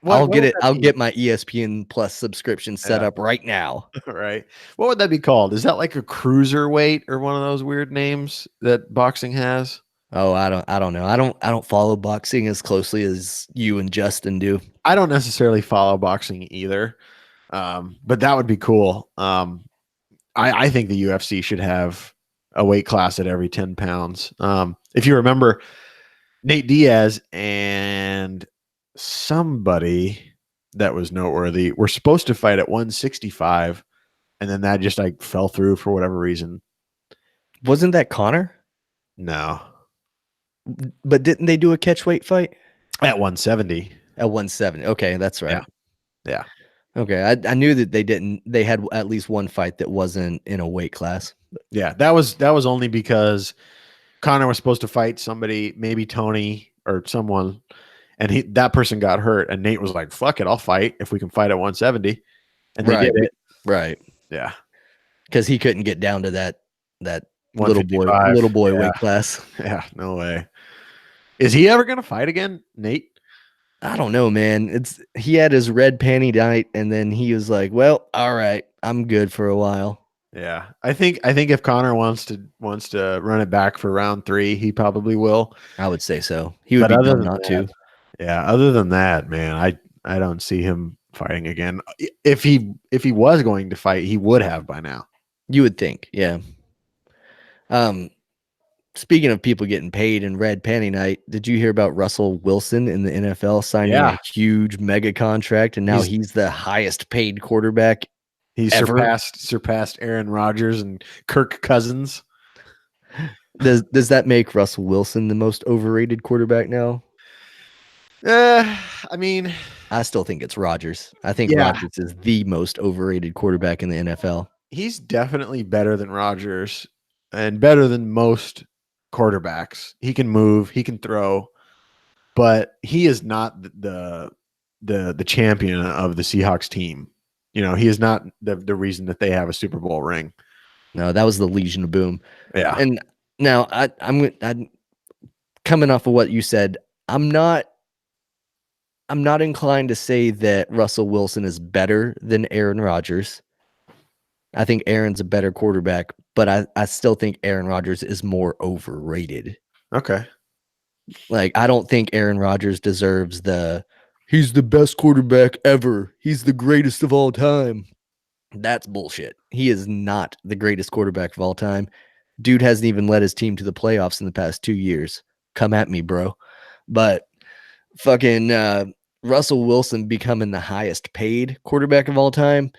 A: I'll get my ESPN Plus subscription set up right now.
B: Right. What would that be called? Is that like a cruiserweight or one of those weird names that boxing has?
A: Oh, I don't know. I don't follow boxing as closely as you and Justin do.
B: I don't necessarily follow boxing either. But that would be cool. I think the UFC should have a weight class at every 10 pounds. If you remember, Nate Diaz and somebody that was noteworthy were supposed to fight at 165, and then that just like fell through for whatever reason.
A: Wasn't that Connor?
B: No.
A: But didn't they do a catchweight fight?
B: At 170.
A: At 170. Okay, that's right.
B: Yeah.
A: Okay, I knew that they had at least one fight that wasn't in a weight class.
B: Yeah, that was only because Connor was supposed to fight somebody, maybe Tony or someone, and that person got hurt, and Nate was like, "Fuck it, I'll fight if we can fight at 170," and they did it.
A: Right.
B: Yeah,
A: because he couldn't get down to that little boy weight class.
B: Yeah, no way. Is he ever gonna fight again, Nate?
A: I don't know, man. He had his red panty night, and then he was like, "Well, all right, I'm good for a while."
B: Yeah. I think if Connor wants to run it back for round 3, he probably will.
A: I would say so. He would
B: But
A: be
B: other
A: dumb
B: than
A: not
B: that,
A: to.
B: yeah, other than that, man, I don't see him fighting again. If he was going to fight, he would have by now.
A: You would think, yeah. Um, Speaking of people getting paid in red panty night, did you hear about Russell Wilson in the NFL signing
B: Yeah.
A: a huge mega contract, and now
B: He's
A: he's the highest paid quarterback
B: he's
A: ever?
B: surpassed Aaron Rodgers and Kirk Cousins.
A: Does that make Russell Wilson the most overrated quarterback now?
B: I mean,
A: I still think it's Rodgers. I think
B: yeah,
A: Rodgers is the most overrated quarterback in the NFL.
B: he's definitely better than Rodgers and better than most quarterbacks. He can move, he can throw, but he is not the champion of the Seahawks team. You know, he is not the reason that they have a Super Bowl ring.
A: No, that was the Legion of Boom.
B: Yeah.
A: And now I'm coming off of what you said. I'm not inclined to say that Russell Wilson is better than Aaron Rodgers. I think Aaron's a better quarterback, but I still think Aaron Rodgers is more overrated.
B: Okay.
A: Like, I don't think Aaron Rodgers deserves he's the best quarterback ever. He's the greatest of all time. That's bullshit. He is not the greatest quarterback of all time. Dude hasn't even led his team to the playoffs in the past 2 years. Come at me, bro. But fucking Russell Wilson becoming the highest paid quarterback of all time,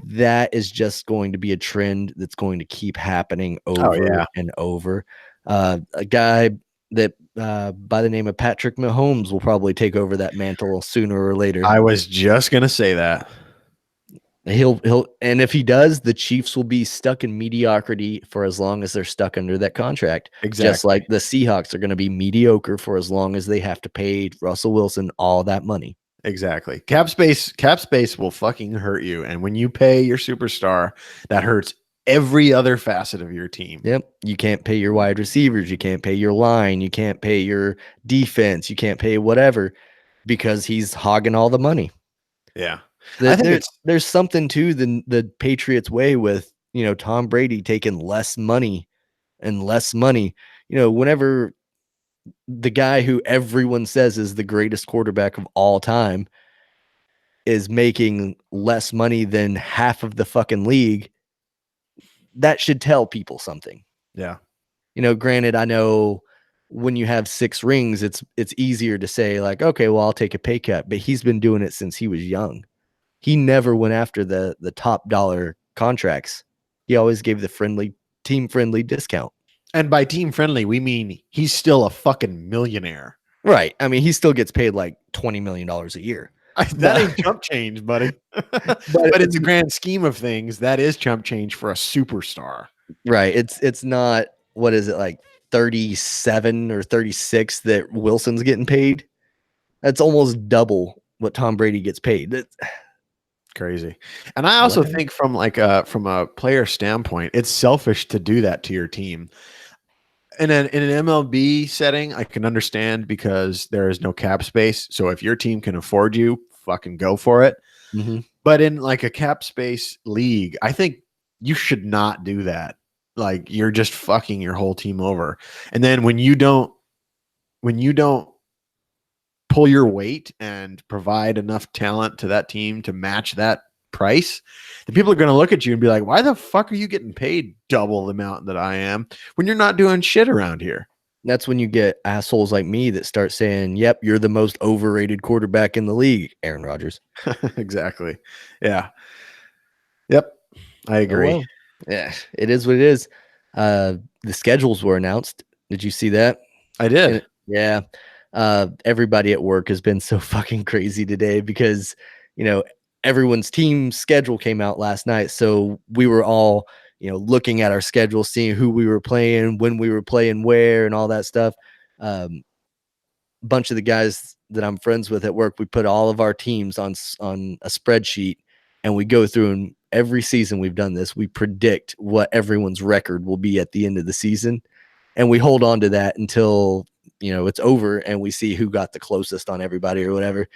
A: that is just going to be a trend that's going to keep happening
B: Oh
A: over
B: yeah.
A: and over. A guy that by the name of Patrick Mahomes will probably take over that mantle sooner or later.
B: I was just gonna say that.
A: He'll and if he does, the Chiefs will be stuck in mediocrity for as long as they're stuck under that contract. Just
B: Exactly.
A: like the Seahawks are going to be mediocre for as long as they have to pay Russell Wilson all that money.
B: Exactly. Cap space will fucking hurt you. And when you pay your superstar, that hurts every other facet of your team.
A: Yep. You can't pay your wide receivers. You can't pay your line. You can't pay your defense. You can't pay whatever because he's hogging all the money.
B: Yeah. I think
A: There's something to the Patriots way with, Tom Brady taking less money and less money. Whenever the guy who everyone says is the greatest quarterback of all time is making less money than half of the fucking league, that should tell people something.
B: yeah.
A: Granted, I know when you have 6 rings, it's easier to say like, okay, well, I'll take a pay cut, but he's been doing it since he was young. He never went after the top dollar contracts. He always gave the team friendly discount.
B: And by team friendly, we mean he's still a fucking millionaire.
A: Right. I mean, he still gets paid like $20 million a year.
B: That ain't chump change, buddy. but in the grand scheme of things, that is chump change for a superstar.
A: Right. It's not, what is it, like 37 or 36 that Wilson's getting paid? That's almost double what Tom Brady gets paid. That's
B: Crazy. And I also
A: whatever.
B: think from from a player standpoint, it's selfish to do that to your team. In an MLB setting, I can understand because there is no cap space. So if your team can afford you, fucking go for it.
A: Mm-hmm.
B: But in like a cap space league, I think you should not do that. Like you're just fucking your whole team over. And then when you don't pull your weight and provide enough talent to that team to match that price, the people are going to look at you and be like, why the fuck are you getting paid double the amount that I am when you're not doing shit around here?
A: That's when you get assholes like me that start saying, yep, you're the most overrated quarterback in the league, Aaron Rodgers.
B: Exactly. Yeah. Yep. I
A: Oh,
B: agree.
A: well. Yeah, it is what it is. The schedules were announced. Did you see that?
B: I did.
A: Yeah. Everybody at work has been so fucking crazy today because, everyone's team schedule came out last night. So we were all, looking at our schedule, seeing who we were playing, when we were playing where, and all that stuff. Bunch of the guys that I'm friends with at work, we put all of our teams on a spreadsheet, and we go through, and every season we've done this. We predict what everyone's record will be at the end of the season, and we hold on to that until it's over, and we see who got the closest on everybody or whatever.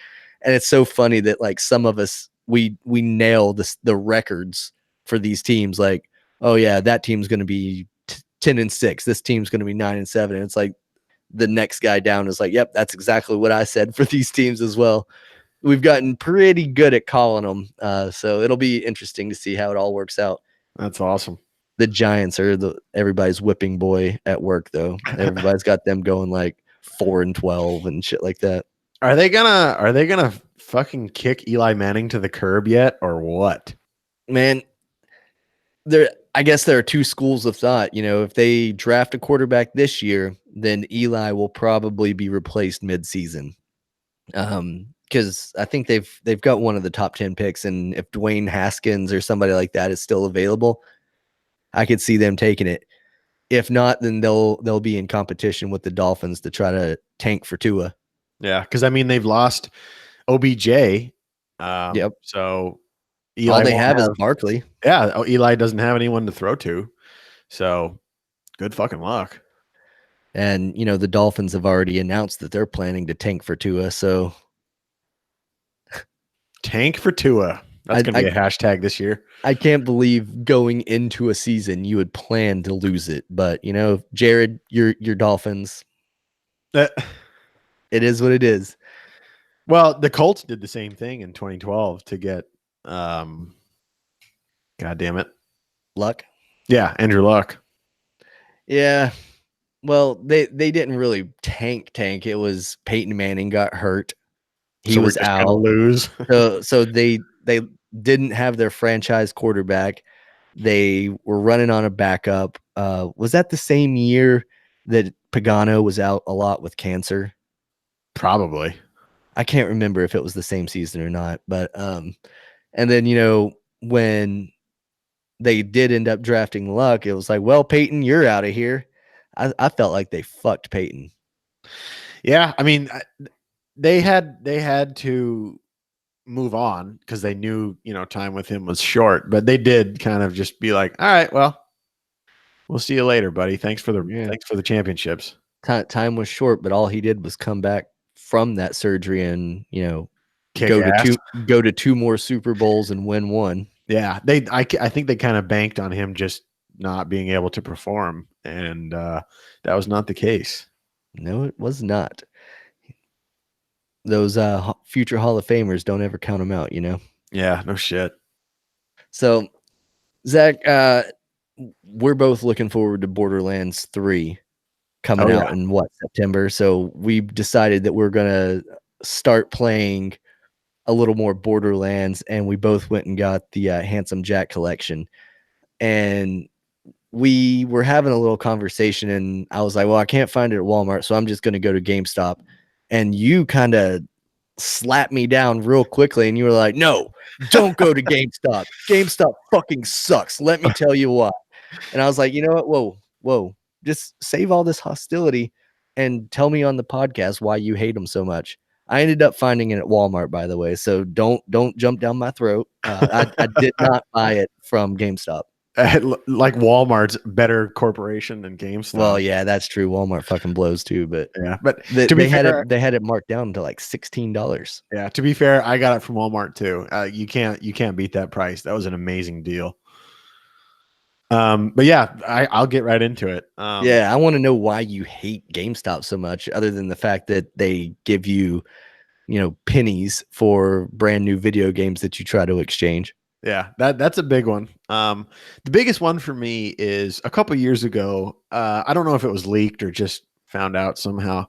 A: And it's so funny that like some of us we nail the records for these teams. Like, oh yeah, that team's going to be 10-6. This team's going to be 9-7. And it's like the next guy down is like, yep, that's exactly what I said for these teams as well. We've gotten pretty good at calling them. So it'll be interesting to see how it all works out.
B: That's awesome.
A: The Giants are everybody's whipping boy at work, though. Everybody's got them going like 4-12 and shit like that.
B: Are they gonna fucking kick Eli Manning to the curb yet, or what?
A: Man, I guess there are two schools of thought. If they draft a quarterback this year, then Eli will probably be replaced mid-season. Because I think they've got one of the top 10 picks, and if Dwayne Haskins or somebody like that is still available, I could see them taking it. If not, then they'll be in competition with the Dolphins to try to tank for Tua.
B: Yeah, because I mean they've lost OBJ.
A: Yep.
B: So Eli
A: all they have is Barkley.
B: Yeah, Eli doesn't have anyone to throw to. So good fucking luck.
A: And the Dolphins have already announced that they're planning to tank for Tua. So
B: tank for Tua. That's going to be a hashtag this year.
A: I can't believe going into a season you would plan to lose it. But, Jared, your Dolphins, it is what it is.
B: Well, the Colts did the same thing in 2012 to get, God damn it.
A: Luck?
B: Yeah, Andrew Luck.
A: Yeah. Well, they didn't really tank. It was Peyton Manning got hurt. He was out.
B: Lose.
A: so they didn't have their franchise quarterback. They were running on a backup. Was that the same year that Pagano was out a lot with cancer?
B: Probably.
A: I can't remember if it was the same season or not. But and then when they did end up drafting Luck, it was like, well, Peyton, you're out of here. I felt like they fucked Peyton.
B: Yeah, I mean, they had to move on because they knew time with him was short, but they did kind of just be like, all right, well, we'll see you later, buddy. Thanks for the championships.
A: Time was short, but all he did was come back from that surgery and
B: Kick
A: go
B: ass.
A: to two more Super Bowls and win one.
B: Yeah, I think they kind of banked on him just not being able to perform, and that was not the case.
A: No, it was not. Those future Hall of Famers, don't ever count them out,
B: Yeah, no shit.
A: So, Zach, we're both looking forward to Borderlands 3 coming out in September. So we've decided that we're going to start playing a little more Borderlands, and we both went and got the Handsome Jack collection. And we were having a little conversation, and I was like, well, I can't find it at Walmart, so I'm just going to go to GameStop. And you kind of slapped me down real quickly, and you were like, no, don't go to GameStop. GameStop fucking sucks. Let me tell you why. And I was like, you know what? Whoa. Just save all this hostility and tell me on the podcast why you hate them so much. I ended up finding it at Walmart, by the way. So don't jump down my throat. I did not buy it from GameStop.
B: Like Walmart's better corporation than GameStop.
A: Well, yeah, that's true. Walmart fucking blows too, but
B: yeah, but
A: they had it marked down to like $16.
B: Yeah, to be fair, I got it from Walmart too. You can't beat that price. That was an amazing deal. But yeah, I'll get right into it.
A: Yeah, I want to know why you hate GameStop so much, other than the fact that they give you, pennies for brand new video games that you try to exchange.
B: Yeah, that's a big one. The biggest one for me is a couple years ago. I don't know if it was leaked or just found out somehow,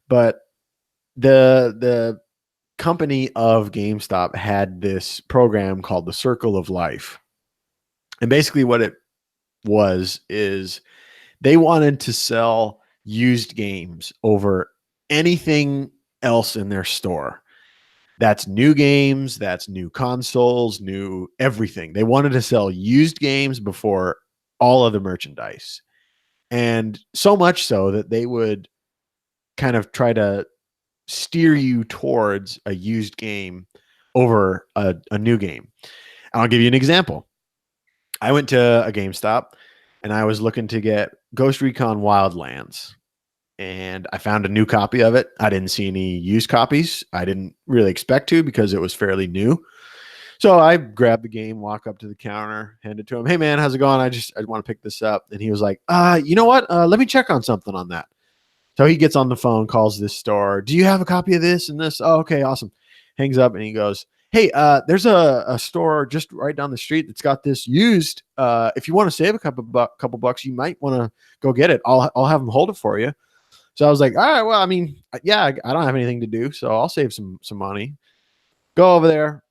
B: but the company of GameStop had this program called the Circle of Life. And basically what it is they wanted to sell used games over anything else in their store. That's new games, that's new consoles, new everything. They wanted to sell used games before all of the merchandise. And so much so that they would kind of try to steer you towards a used game over a new game. And I'll give you an example. I went to a GameStop and I was looking to get Ghost Recon Wildlands. And I found a new copy of it. I didn't see any used copies. I didn't really expect to because it was fairly new. So I grabbed the game, walk up to the counter, hand it to him. Hey man, how's it going? I want to pick this up. And he was like, you know what? Let me check on something on that. So he gets on the phone, calls this store. Do you have a copy of this and this? Oh, okay, awesome. Hangs up and he goes, hey, there's a store just right down the street that's got this used. If you want to save a couple bucks, you might want to go get it. I'll have them hold it for you. So I was like, all right, well, I mean, yeah, I don't have anything to do, so I'll save some money. Go over there,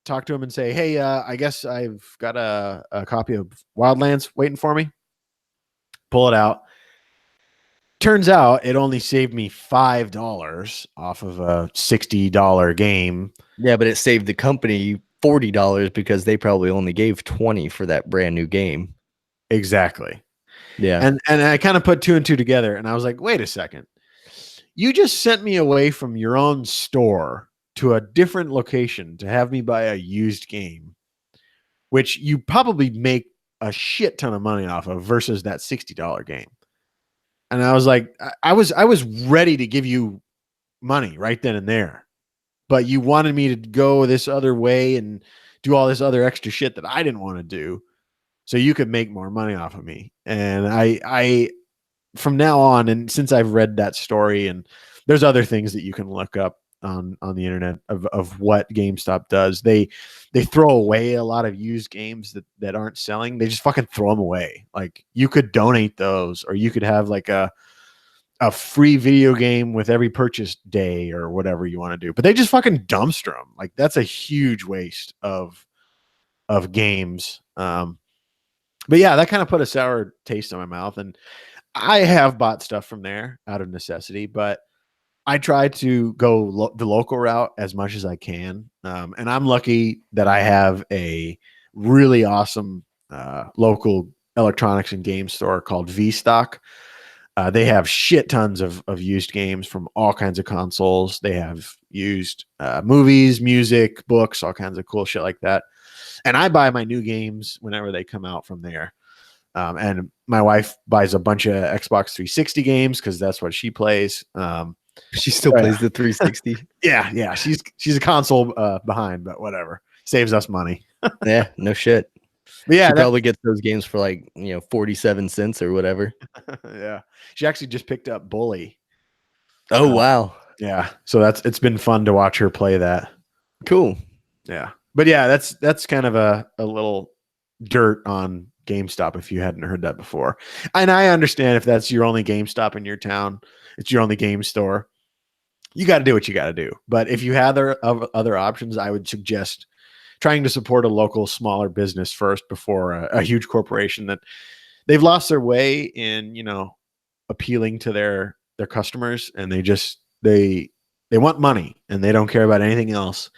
B: talk to him, and say, hey, I guess I've got a copy of Wildlands waiting for me. Pull it out. Turns out it only saved me $5 off of a $60 game.
A: Yeah, but it saved the company $40 because they probably only gave 20 for that brand new game.
B: Exactly.
A: Yeah.
B: And I kind of put two and two together, and I was like, wait a second. You just sent me away from your own store to a different location to have me buy a used game, which you probably make a shit ton of money off of versus that $60 game. And I was like, I was ready to give you money right then and there, but you wanted me to go this other way and do all this other extra shit that I didn't want to do so you could make more money off of me. And I from now on, and since I've read that story, and there's other things that you can look up on the internet of what GameStop does. They throw away a lot of used games that aren't selling. They just fucking throw them away. Like you could donate those, or you could have like a free video game with every purchase day or whatever you want to do. But they just fucking dumpster them. Like that's a huge waste of games. But yeah, that kind of put a sour taste in my mouth. And I have bought stuff from there out of necessity, but I try to go the local route as much as I can. And I'm lucky that I have a really awesome local electronics and game store called V-Stock. They have shit tons of used games from all kinds of consoles. They have used movies, music, books, all kinds of cool shit like that. And I buy my new games whenever they come out from there. And my wife buys a bunch of Xbox 360 games because that's what she plays.
A: She still plays the 360.
B: Yeah. She's a console behind, but whatever. Saves us money.
A: Yeah, no shit.
B: But yeah,
A: she probably gets those games for like 47 cents or whatever.
B: Yeah, she actually just picked up Bully.
A: Oh wow.
B: Yeah, so it's been fun to watch her play that.
A: Cool.
B: Yeah, but yeah, that's kind of a little dirt on GameStop if you hadn't heard that before. And I understand if that's your only GameStop in your town, it's your only game store. You got to do what you got to do. But if you have other options, I would suggest trying to support a local smaller business first before a huge corporation that they've lost their way in, appealing to their customers, and they want money and they don't care about anything else.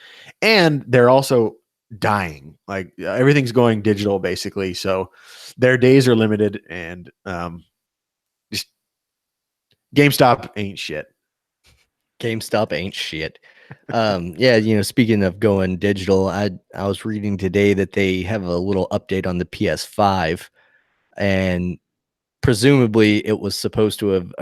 B: And they're also dying. Like everything's going digital basically. So their days are limited, and just GameStop ain't shit.
A: GameStop ain't shit. Yeah, speaking of going digital, I was reading today that they have a little update on the PS5, and presumably it was supposed to have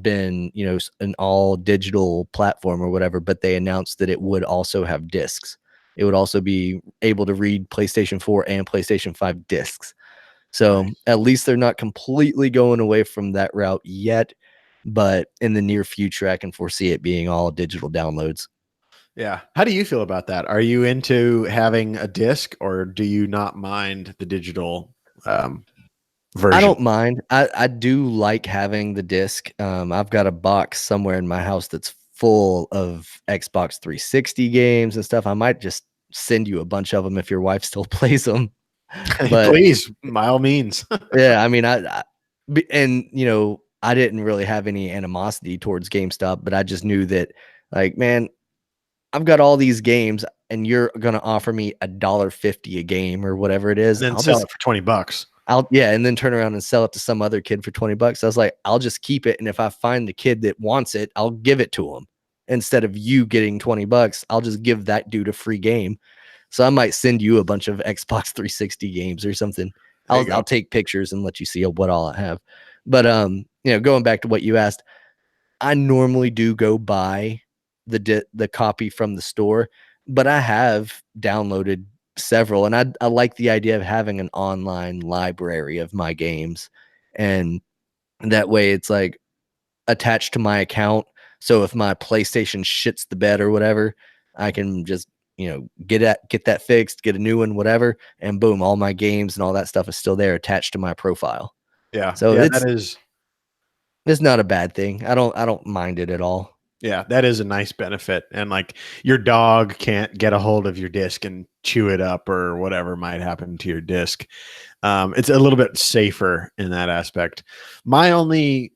A: been, an all digital platform or whatever, but they announced that it would also have discs. It would also be able to read PlayStation 4 and PlayStation 5 discs. So at least they're not completely going away from that route yet, but in the near future, I can foresee it being all digital downloads.
B: Yeah. How do you feel about that? Are you into having a disc, or do you not mind the digital version?
A: I don't mind. I do like having the disc. I've got a box somewhere in my house that's full of Xbox 360 games and stuff. I might just send you a bunch of them if your wife still plays them.
B: But please, by all means.
A: Yeah, I mean, I didn't really have any animosity towards GameStop, but I just knew that, like, man, I've got all these games, and you're gonna offer me $1.50 a game or whatever it is,
B: and then sell it for $20.
A: And then turn around and sell it to some other kid for $20. I was like, I'll just keep it, and if I find the kid that wants it, I'll give it to him. Instead of you getting $20, I'll just give that dude a free game. So I might send you a bunch of Xbox 360 games or something. I'll take pictures and let you see what all I have. But going back to what you asked, I normally do go buy the copy from the store, but I have downloaded several, and I like the idea of having an online library of my games, and that way it's like attached to my account. So if my PlayStation shits the bed or whatever, I can just get that fixed, get a new one, whatever, and boom, all my games and all that stuff is still there attached to my profile.
B: Yeah.
A: So
B: Yeah, that is
A: it's not a bad thing. I don't mind it at all.
B: yeah, that is a nice benefit. And like your dog can't get a hold of your disc and chew it up or whatever might happen to your disc. It's a little bit safer in that aspect. My only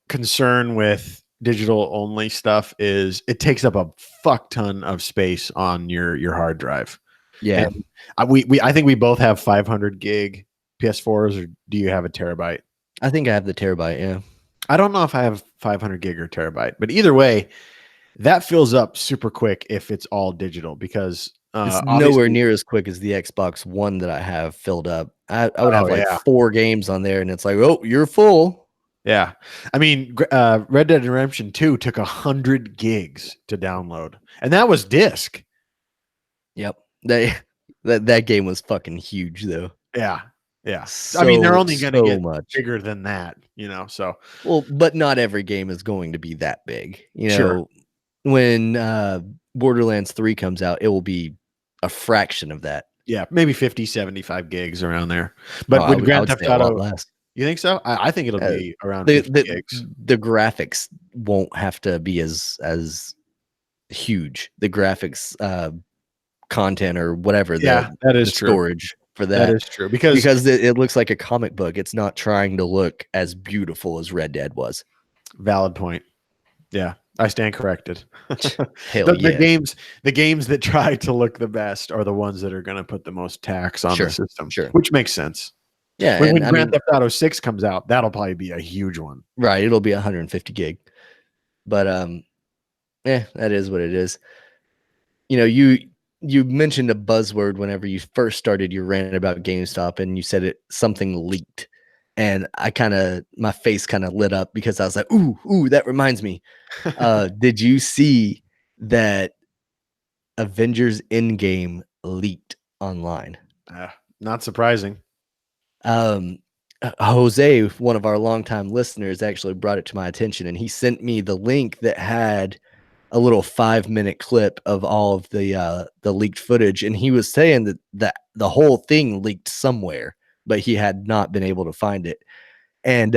B: concern with digital only stuff is it takes up a fuck ton of space on your hard drive.
A: Yeah,
B: And I think we both have 500 gig PS4s, or do you have a terabyte?
A: I think I have the terabyte. Yeah,
B: I don't know if I have 500 gig or terabyte, but either way, that fills up super quick if it's all digital because
A: it's nowhere
B: obviously,
A: near as quick as the Xbox One that I have filled up. I would have
B: oh
A: like
B: yeah,
A: 4 games on there, and it's like, oh, you're full.
B: yeah. I mean, Red Dead Redemption 2 took 100 gigs to download, and that was disc.
A: Yep, that game was fucking huge though.
B: Yeah, yeah. I mean, they're only going to
A: So
B: get
A: much.
B: bigger than that, you know. So
A: Well, but not every game is going to be that big.
B: sure,
A: When Borderlands 3 comes out, it will be a fraction of that.
B: yeah, maybe 50, 75 gigs around there.
A: Oh,
B: But
A: I
B: with
A: would, I
B: Grand
A: would
B: Theft
A: say a lot
B: Auto,
A: less.
B: you think so? I think it'll
A: Uh,
B: be around
A: the
B: 50
A: the
B: gigs.
A: the graphics won't have to be as huge. The graphics content or whatever
B: Yeah,
A: the
B: that
A: the
B: is true.
A: storage for
B: That
A: that
B: is true because
A: because it looks like a comic book. It's not trying to look as beautiful as Red Dead was.
B: valid point. Yeah, I stand corrected.
A: Hell
B: The
A: yeah.
B: games that try to look the best are the ones that are going to put the most tax on the
A: Sure.
B: system,
A: Sure.
B: which makes sense.
A: Yeah,
B: When
A: and I
B: Grand
A: mean,
B: Theft Auto 6 comes out, that'll probably be a huge one.
A: right, it'll be 150 gig. But that is what it is. You mentioned a buzzword whenever you first started your rant about GameStop, and you said something leaked. And my face kind of lit up because I was like, ooh, that reminds me. Did you see that Avengers Endgame leaked online?
B: Not surprising.
A: Um, Jose, one of our longtime listeners, actually brought it to my attention, and he sent me the link that had a little 5-minute clip of all of the leaked footage, and he was saying that the whole thing leaked somewhere, but he had not been able to find it. And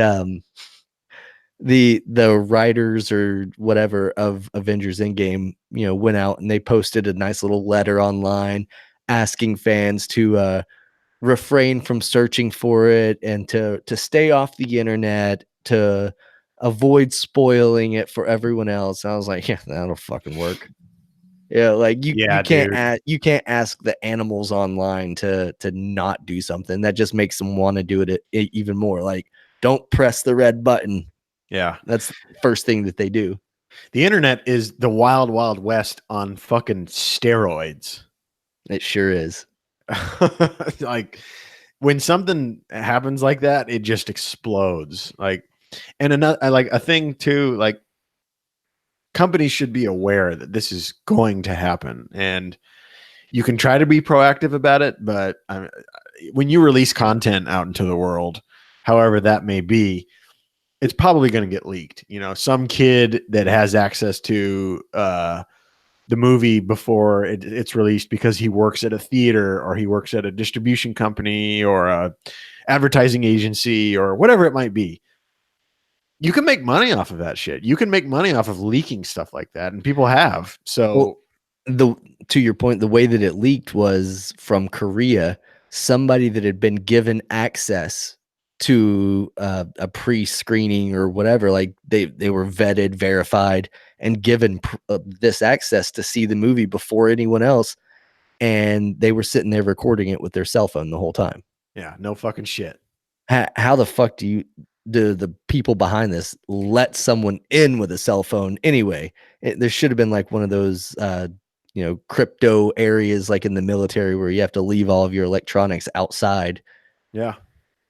A: the writers or whatever of Avengers Endgame, went out and they posted a nice little letter online asking fans to refrain from searching for it and to stay off the internet, to avoid spoiling it for everyone else. And I was like, yeah, that'll fucking work. Yeah, like you
B: Yeah,
A: you can't ask the animals online to not do something. That just makes them want to do it even more. Like, don't press the red button.
B: yeah.
A: That's the first thing that they do.
B: The internet is the wild, wild west on fucking steroids.
A: It sure is.
B: Like when something happens like that, it just explodes. Like, and another, like a thing too, like companies should be aware that this is going to happen, and you can try to be proactive about it. But when you release content out into the world, however that may be, it's probably going to get leaked. You know, some kid that has access to the movie before it's released because he works at a theater or he works at a distribution company or a advertising agency or whatever it might be. You can make money off of that shit. You can make money off of leaking stuff like that, and people have. So,
A: Well, to your point, the way that it leaked was from Korea. Somebody that had been given access to a pre-screening or whatever, like they were vetted, verified, and given this access to see the movie before anyone else, and they were sitting there recording it with their cell phone the whole time.
B: yeah, no fucking shit.
A: How the fuck do the people behind this let someone in with a cell phone anyway? There should have been like one of those crypto areas like in the military where you have to leave all of your electronics outside.
B: Yeah.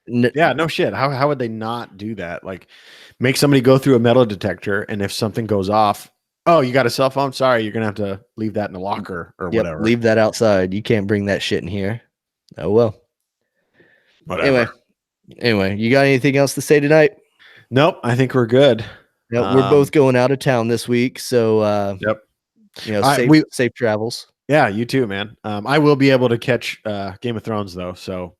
B: Yeah, no shit. How would they not do that? Like make somebody go through a metal detector, and if something goes off, Oh, you got a cell phone? Sorry, you're gonna have to leave that in the locker or
A: Yep,
B: whatever.
A: leave that outside. You can't bring that shit in here. Oh well.
B: Whatever.
A: Anyway, you got anything else to say tonight?
B: Nope, I think we're good.
A: Yeah, we're both going out of town this week, so
B: Yep.
A: safe
B: We
A: safe travels.
B: Yeah, you too, man. I will be able to catch Game of Thrones though, so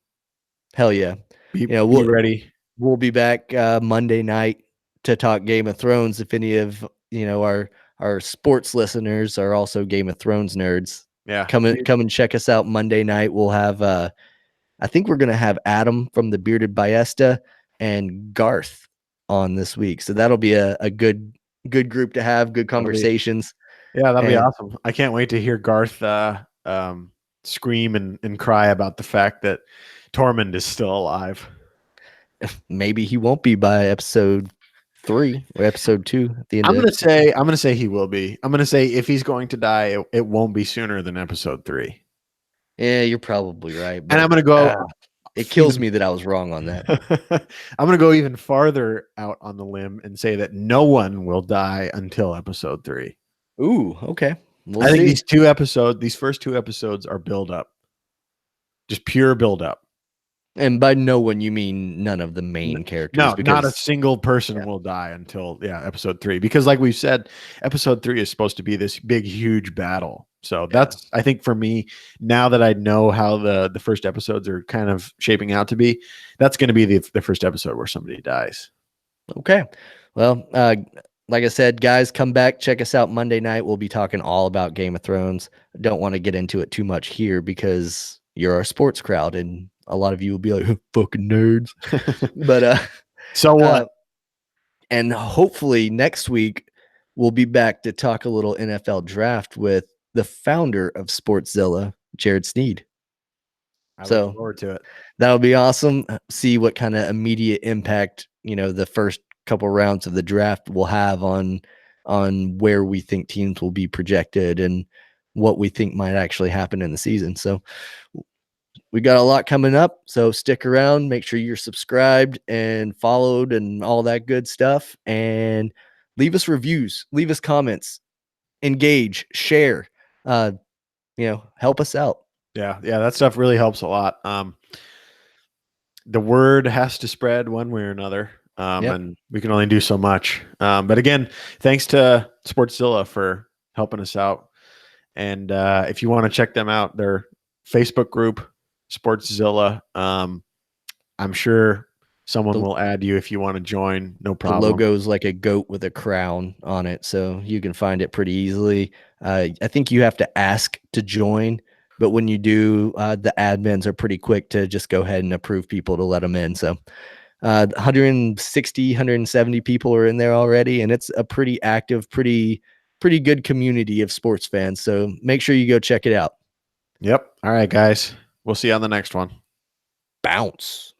A: Hell yeah.
B: be
A: We'll
B: ready.
A: we'll be back Monday night to talk Game of Thrones. If any of our sports listeners are also Game of Thrones nerds,
B: Yeah.
A: come and check us out Monday night. We'll have I think we're gonna have Adam from the Bearded Ballesta and Garth on this week. So that'll be a good group to have, good conversations.
B: That'll be
A: And
B: awesome. I can't wait to hear Garth scream and cry about the fact that Tormund is still alive.
A: maybe he won't be by episode 3 or episode 2 at the end.
B: I'm gonna say he will be. I'm gonna say if he's going to die, it won't be sooner than episode 3.
A: Yeah, you're probably right.
B: And I'm gonna go.
A: It kills me that I was wrong on that.
B: I'm gonna go even farther out on the limb and say that no one will die until episode 3.
A: Ooh, okay.
B: I think these first 2 episodes are build up, just pure build up.
A: And by no one, you mean none of the main characters?
B: No, not a single person will die until episode 3. Because like we've said, episode 3 is supposed to be this big, huge battle. So that's, I think for me, now that I know how the first episodes are kind of shaping out to be, that's going to be the first episode where somebody dies.
A: Okay. Well, like I said, guys, come back, check us out Monday night. We'll be talking all about Game of Thrones. I don't want to get into it too much here because you're our sports crowd and a lot of you will be like, fucking nerds. But
B: so what?
A: And hopefully next week we'll be back to talk a little NFL draft with the founder of Sportszilla, Jared Sneed.
B: I look forward to it.
A: That'll be awesome. See what kind of immediate impact, the first couple rounds of the draft will have on where we think teams will be projected and what we think might actually happen in the season. So we got a lot coming up, so stick around. Make sure you're subscribed and followed and all that good stuff. And leave us reviews, leave us comments, engage, share. Help us out.
B: Yeah, that stuff really helps a lot. The word has to spread one way or another, and we can only do so much. But again, thanks to Sportszilla for helping us out. And if you want to check them out, their Facebook group, Sportszilla. I'm sure someone will add you if you want to join. No problem.
A: The logo is like a goat with a crown on it, so you can find it pretty easily. I think you have to ask to join, but when you do, the admins are pretty quick to just go ahead and approve people to let them in. So 160, 170 people are in there already, and it's a pretty active, pretty good community of sports fans. So make sure you go check it out.
B: Yep. All right, guys. We'll see you on the next one.
A: Bounce.